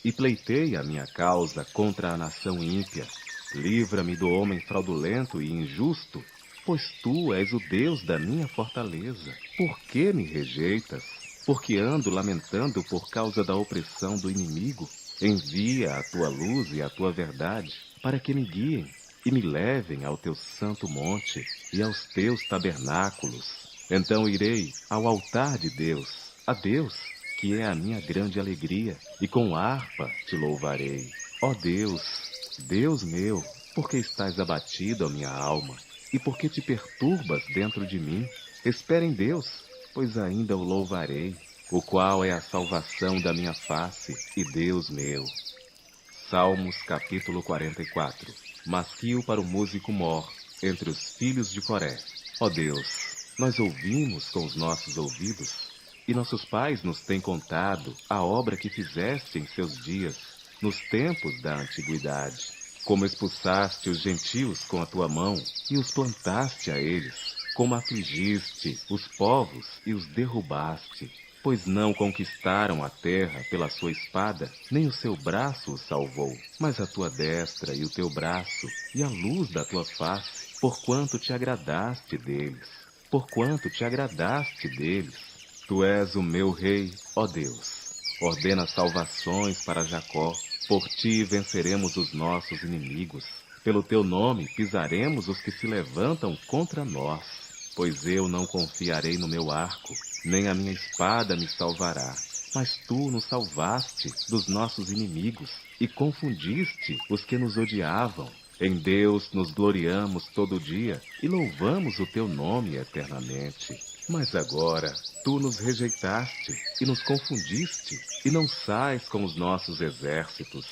e pleiteia a minha causa contra a nação ímpia. Livra-me do homem fraudulento e injusto, pois tu és o Deus da minha fortaleza. Por que me rejeitas? Porque ando lamentando por causa da opressão do inimigo. Envia a tua luz e a tua verdade, para que me guiem e me levem ao teu santo monte e aos teus tabernáculos. Então irei ao altar de Deus, a Deus, que é a minha grande alegria, e com harpa te louvarei. Ó Deus, Deus meu, por que estás abatido, ó minha alma? E por que te perturbas dentro de mim? Espera em Deus, pois ainda o louvarei, o qual é a salvação da minha face, e Deus meu. Salmos, capítulo 44. Masquio para o músico mor entre os filhos de Coré. Ó Deus, nós ouvimos com os nossos ouvidos, e nossos pais nos têm contado a obra que fizeste em seus dias, nos tempos da antiguidade. Como expulsaste os gentios com a tua mão, e os plantaste a eles. Como afligiste os povos e os derrubaste. Pois não conquistaram a terra pela sua espada, nem o seu braço os salvou, mas a tua destra e o teu braço, e a luz da tua face, porquanto te agradaste deles. porquanto te agradaste deles. Tu és o meu rei, ó Deus. Ordena salvações para Jacó. Por ti venceremos os nossos inimigos. Pelo teu nome pisaremos os que se levantam contra nós. Pois eu não confiarei no meu arco, nem a minha espada me salvará. Mas tu nos salvaste dos nossos inimigos e confundiste os que nos odiavam. Em Deus nos gloriamos todo dia e louvamos o teu nome eternamente. Mas agora tu nos rejeitaste e nos confundiste e não sais com os nossos exércitos.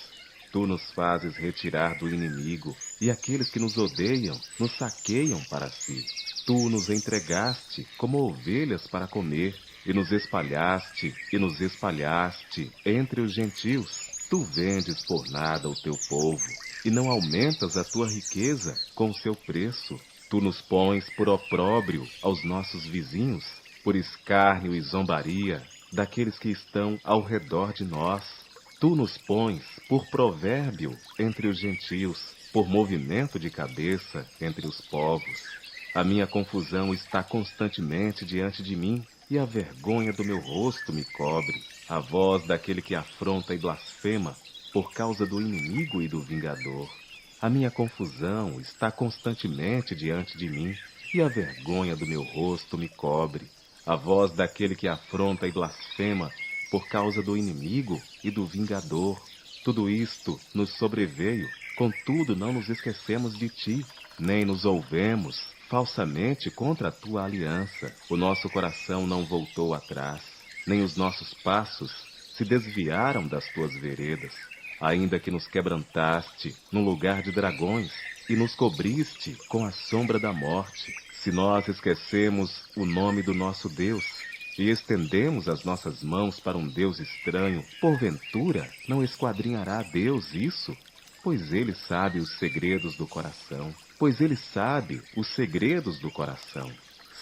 Tu nos fazes retirar do inimigo e aqueles que nos odeiam nos saqueiam para si. Tu nos entregaste como ovelhas para comer e nos espalhaste entre os gentios. Tu vendes por nada o teu povo e não aumentas a tua riqueza com o seu preço. Tu nos pões por opróbrio aos nossos vizinhos, por escárnio e zombaria daqueles que estão ao redor de nós. Tu nos pões por provérbio entre os gentios, por movimento de cabeça entre os povos. A minha confusão está constantemente diante de mim, e a vergonha do meu rosto me cobre. A voz daquele que afronta e blasfema, por causa do inimigo e do vingador. A minha confusão está constantemente diante de mim, e a vergonha do meu rosto me cobre. A voz daquele que afronta e blasfema, por causa do inimigo e do vingador. Tudo isto nos sobreveio, contudo não nos esquecemos de ti, nem nos ouvemos falsamente contra a tua aliança. O nosso coração não voltou atrás, nem os nossos passos se desviaram das tuas veredas. Ainda que nos quebrantaste no lugar de dragões e nos cobriste com a sombra da morte, se nós esquecemos o nome do nosso Deus e estendemos as nossas mãos para um Deus estranho, porventura não esquadrinhará Deus isso? Pois Ele sabe os segredos do coração.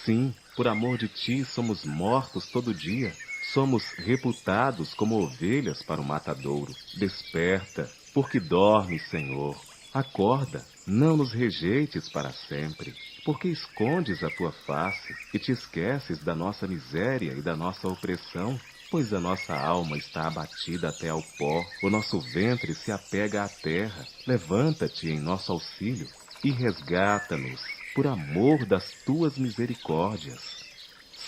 Sim, por amor de ti somos mortos todo dia. Somos reputados como ovelhas para o matadouro. Desperta, porque dormes, Senhor. Acorda, não nos rejeites para sempre. Porque escondes a tua face e te esqueces da nossa miséria e da nossa opressão? Pois a nossa alma está abatida até ao pó, o nosso ventre se apega à terra. Levanta-te em nosso auxílio e resgata-nos, por amor das tuas misericórdias.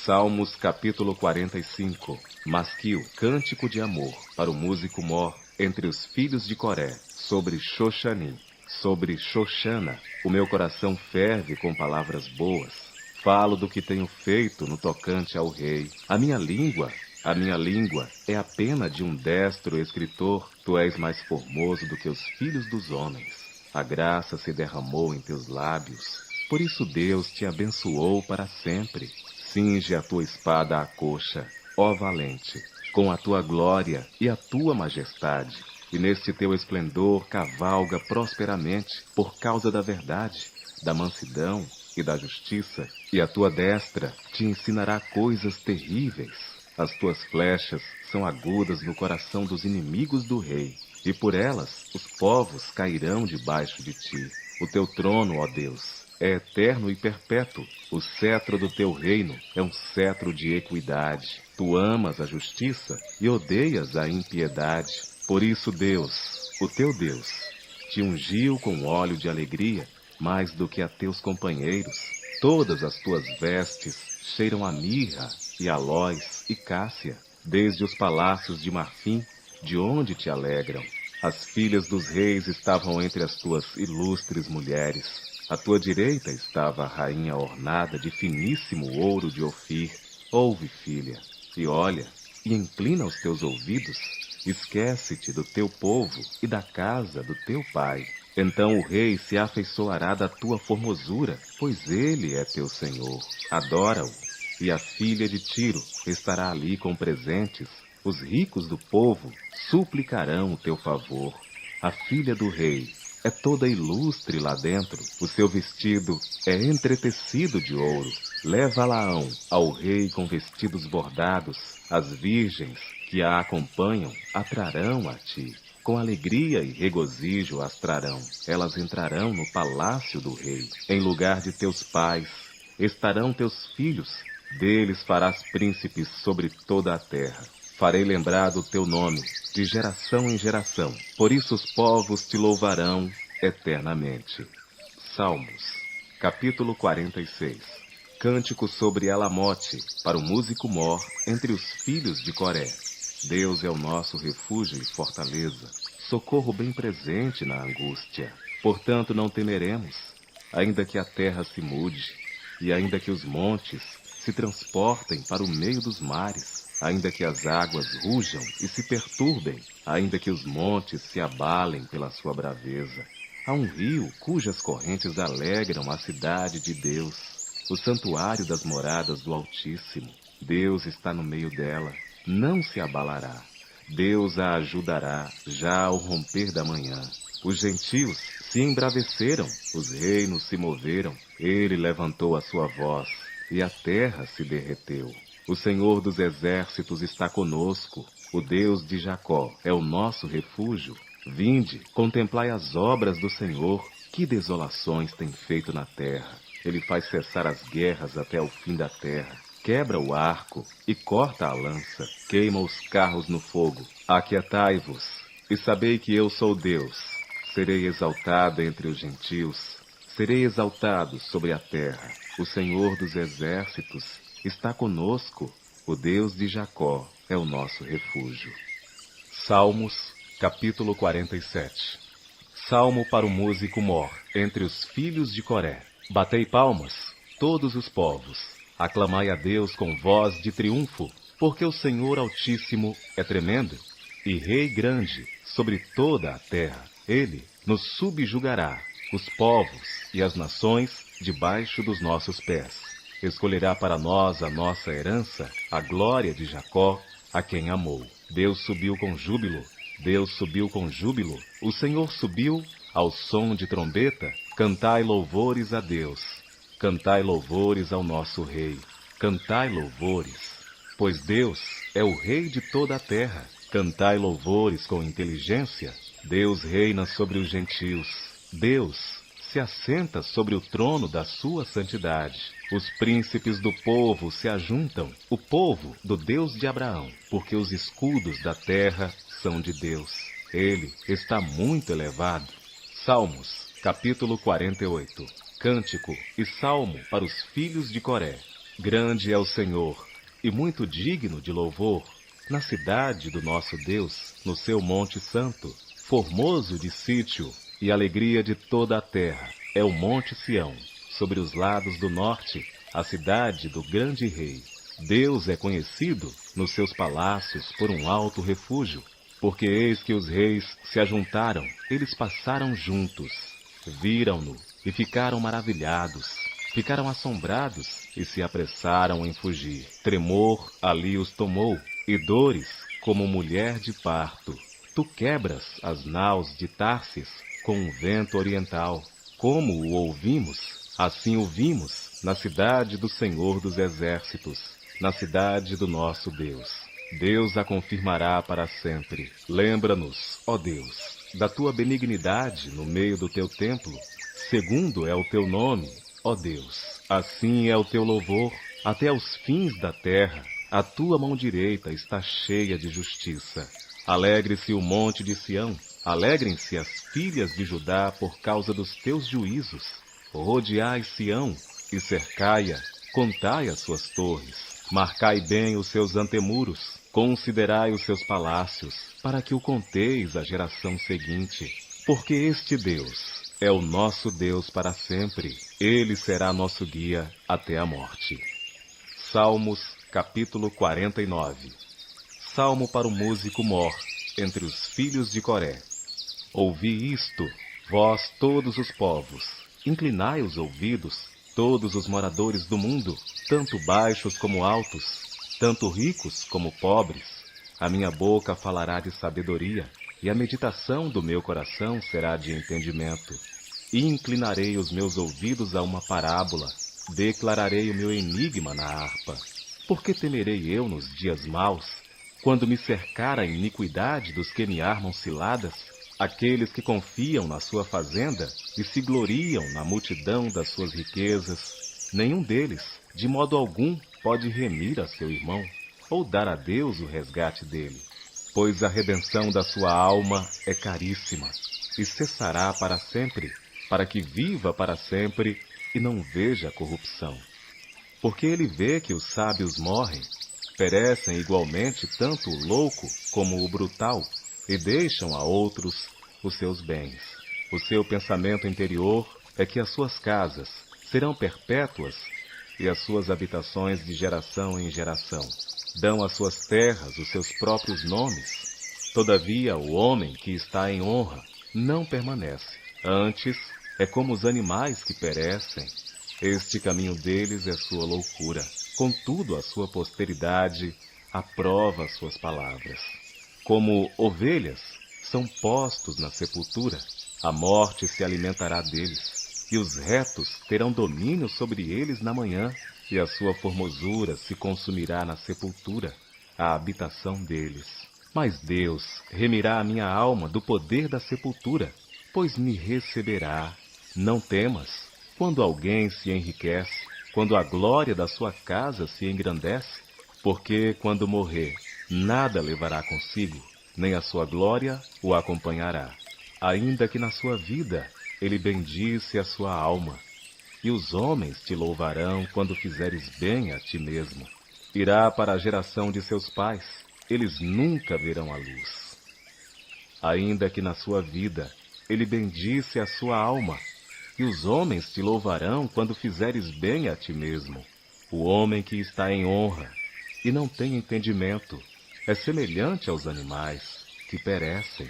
Salmos capítulo 45. Masquil, cântico de amor, para o músico mor, entre os filhos de Coré, sobre Xoxanim. Sobre Xoxana, o meu coração ferve com palavras boas. Falo do que tenho feito no tocante ao rei. A minha língua é a pena de um destro escritor. Tu és mais formoso do que os filhos dos homens. A graça se derramou em teus lábios. Por isso Deus te abençoou para sempre. Cinge a tua espada à coxa, ó valente, com a tua glória e a tua majestade. E neste teu esplendor cavalga prosperamente, por causa da verdade, da mansidão e da justiça. E a tua destra te ensinará coisas terríveis. As tuas flechas são agudas no coração dos inimigos do rei, e por elas os povos cairão debaixo de ti. O teu trono, ó Deus, é eterno e perpétuo. O cetro do teu reino é um cetro de equidade. Tu amas a justiça e odeias a impiedade. Por isso Deus, o teu Deus, te ungiu com óleo de alegria, mais do que a teus companheiros. Todas as tuas vestes cheiram a mirra e aloés e cássia, desde os palácios de marfim, de onde te alegram. As filhas dos reis estavam entre as tuas ilustres mulheres. À tua direita estava a rainha ornada de finíssimo ouro de Ofir. Ouve, filha, e olha, e inclina os teus ouvidos. Esquece-te do teu povo e da casa do teu pai. Então o rei se afeiçoará da tua formosura, pois ele é teu senhor. Adora-o. E a filha de Tiro estará ali com presentes. Os ricos do povo suplicarão o teu favor. A filha do rei é toda ilustre lá dentro. O seu vestido é entretecido de ouro. Leva-la-ão ao rei com vestidos bordados. As virgens que a acompanham atrarão a ti. Com alegria e regozijo as trarão. Elas entrarão no palácio do rei. Em lugar de teus pais estarão teus filhos, deles farás príncipes sobre toda a terra. Farei lembrar do teu nome, de geração em geração, por isso os povos te louvarão eternamente. Salmos, capítulo 46. Cântico sobre Elamote, para o músico mor entre os filhos de Coré. Deus é o nosso refúgio e fortaleza, socorro bem presente na angústia. Portanto não temeremos, ainda que a terra se mude, e ainda que os montes se transportem para o meio dos mares, ainda que as águas rujam e se perturbem, ainda que os montes se abalem pela sua braveza. Há um rio cujas correntes alegram a cidade de Deus, o santuário das moradas do Altíssimo. Deus está no meio dela, não se abalará. Deus a ajudará já ao romper da manhã. Os gentios se embraveceram, os reinos se moveram. Ele levantou a sua voz e a terra se derreteu. O Senhor dos exércitos está conosco. O Deus de Jacó é o nosso refúgio. Vinde, contemplai as obras do Senhor. Que desolações tem feito na terra. Ele faz cessar as guerras até o fim da terra. Quebra o arco e corta a lança. Queima os carros no fogo. Aquietai-vos e sabei que eu sou Deus. Serei exaltado entre os gentios. Serei exaltado sobre a terra. O Senhor dos exércitos está conosco. O Deus de Jacó é o nosso refúgio. Salmos, capítulo 47. Salmo para o músico mor entre os filhos de Coré. Batei palmas, todos os povos. Aclamai a Deus com voz de triunfo, porque o Senhor Altíssimo é tremendo e Rei grande sobre toda a terra. Ele nos subjugará, os povos e as nações debaixo dos nossos pés. Escolherá para nós a nossa herança, a glória de Jacó, a quem amou. Deus subiu com júbilo, Deus subiu com júbilo. O Senhor subiu ao som de trombeta. Cantai louvores a Deus. Cantai louvores ao nosso Rei. Cantai louvores, pois Deus é o Rei de toda a terra. Cantai louvores com inteligência. Deus reina sobre os gentios. Deus se assenta sobre o trono da sua santidade. Os príncipes do povo se ajuntam, o povo do Deus de Abraão, porque os escudos da terra são de Deus. Ele está muito elevado. Salmos, capítulo 48. Cântico e salmo para os filhos de Coré. Grande é o Senhor, e muito digno de louvor, na cidade do nosso Deus, no seu monte santo, formoso de sítio e alegria de toda a terra. É o monte Sião, sobre os lados do norte, a cidade do grande rei. Deus é conhecido nos seus palácios por um alto refúgio, porque eis que os reis se ajuntaram, eles passaram juntos, viram-no e ficaram maravilhados, ficaram assombrados e se apressaram em fugir. Tremor ali os tomou, e dores como mulher de parto. Tu quebras as naus de Társis com um vento oriental. Como o ouvimos, assim o vimos na cidade do Senhor dos exércitos, na cidade do nosso Deus. Deus a confirmará para sempre. Lembra-nos, ó Deus, da tua benignidade no meio do teu templo. Segundo é o teu nome, ó Deus. Assim é o teu louvor até os fins da terra. A tua mão direita está cheia de justiça. Alegre-se o monte de Sião. Alegrem-se as filhas de Judá por causa dos teus juízos. Rodeai Sião e cercai-a. Contai as suas torres. Marcai bem os seus antemuros. Considerai os seus palácios, para que o conteis à geração seguinte. Porque este Deus é o nosso Deus para sempre. Ele será nosso guia até a morte. Salmos, capítulo 49. Salmo para o músico mor entre os filhos de Coré. Ouvi isto, vós todos os povos. Inclinai os ouvidos, todos os moradores do mundo, tanto baixos como altos, tanto ricos como pobres. A minha boca falará de sabedoria, e a meditação do meu coração será de entendimento. E inclinarei os meus ouvidos a uma parábola, declararei o meu enigma na harpa. Por que temerei eu nos dias maus, quando me cercar a iniquidade dos que me armam ciladas, aqueles que confiam na sua fazenda e se gloriam na multidão das suas riquezas, Nenhum deles, de modo algum, pode remir a seu irmão, ou dar a Deus o resgate dele. Pois a redenção da sua alma é caríssima, e cessará para sempre, para que viva para sempre e não veja corrupção. Porque ele vê que os sábios morrem, perecem igualmente tanto o louco como o brutal, e deixam a outros os seus bens. O seu pensamento interior é que as suas casas serão perpétuas e as suas habitações de geração em geração. Dão às suas terras os seus próprios nomes. Todavia, o homem que está em honra não permanece. Antes, é como os animais que perecem. Este caminho deles é sua loucura. Contudo, a sua posteridade aprova as suas palavras. Como ovelhas, são postos na sepultura. A morte se alimentará deles, e os retos terão domínio sobre eles na manhã, e a sua formosura se consumirá na sepultura, a habitação deles. Mas Deus remirá a minha alma do poder da sepultura, pois me receberá. Não temas, quando alguém se enriquece, quando a glória da sua casa se engrandece, porque quando morrer, nada levará consigo, nem a sua glória o acompanhará. Ainda que na sua vida ele bendisse a sua alma, e os homens te louvarão quando fizeres bem a ti mesmo. Irá para a geração de seus pais, eles nunca verão a luz. Ainda que na sua vida ele bendisse a sua alma, e os homens te louvarão quando fizeres bem a ti mesmo. O homem que está em honra e não tem entendimento é semelhante aos animais que perecem.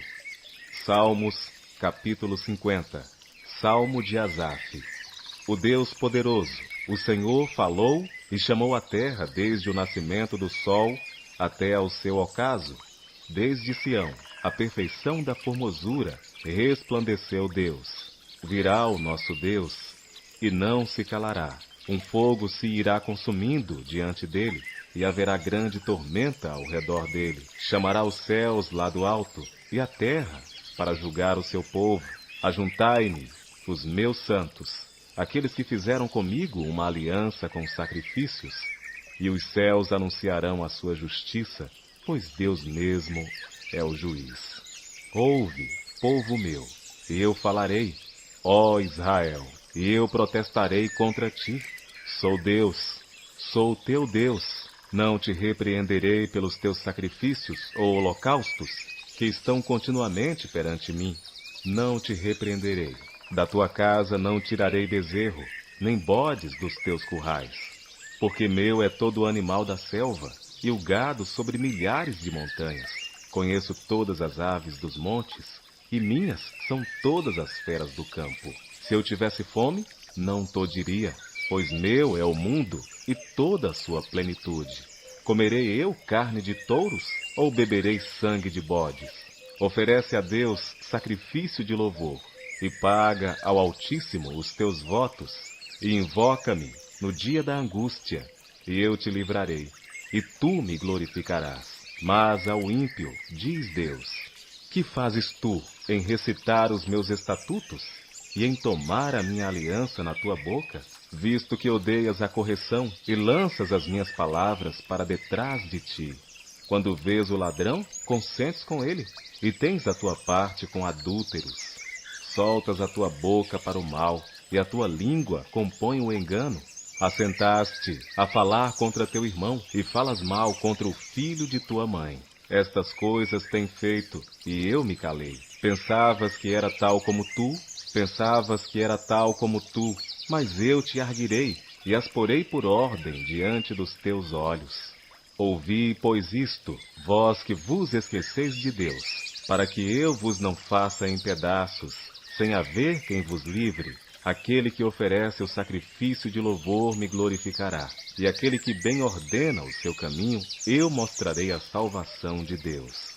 Salmos, capítulo 50. Salmo de Asaf. O Deus poderoso, o Senhor falou e chamou a terra desde o nascimento do sol até ao seu ocaso. Desde Sião, a perfeição da formosura, resplandeceu Deus. Virá o nosso Deus, e não se calará. Um fogo se irá consumindo diante dele, e haverá grande tormenta ao redor dele. Chamará os céus lá do alto, e a terra, para julgar o seu povo. Ajuntai-me, os meus santos, aqueles que fizeram comigo uma aliança com sacrifícios, e os céus anunciarão a sua justiça, pois Deus mesmo é o juiz. Ouve, povo meu, e eu falarei, ó Israel, e eu protestarei contra ti. Sou Deus, sou teu Deus. Não te repreenderei pelos teus sacrifícios ou holocaustos, que estão continuamente perante mim. Não te repreenderei. Da tua casa não tirarei bezerro, nem bodes dos teus currais. Porque meu é todo o animal da selva, e o gado sobre milhares de montanhas. Conheço todas as aves dos montes, e minhas são todas as feras do campo. Se eu tivesse fome, não todiria, pois meu é o mundo e toda a sua plenitude. Comerei eu carne de touros, ou beberei sangue de bodes? Oferece a Deus sacrifício de louvor, e paga ao Altíssimo os teus votos, e invoca-me no dia da angústia, e eu te livrarei, e tu me glorificarás. Mas ao ímpio, diz Deus, que fazes tu em recitar os meus estatutos e em tomar a minha aliança na tua boca? Visto que odeias a correção e lanças as minhas palavras para detrás de ti. Quando vês o ladrão, consentes com ele, e tens a tua parte com adúlteros. Soltas a tua boca para o mal, e a tua língua compõe o engano. Assentaste a falar contra teu irmão, e falas mal contra o filho de tua mãe. Estas coisas tem feito, e eu me calei. Pensavas que era tal como tu, mas eu te arguirei, e as porei por ordem diante dos teus olhos. Ouvi, pois, isto, vós que vos esqueceis de Deus, para que eu vos não faça em pedaços, sem haver quem vos livre. Aquele que oferece o sacrifício de louvor me glorificará, e aquele que bem ordena o seu caminho, eu mostrarei a salvação de Deus.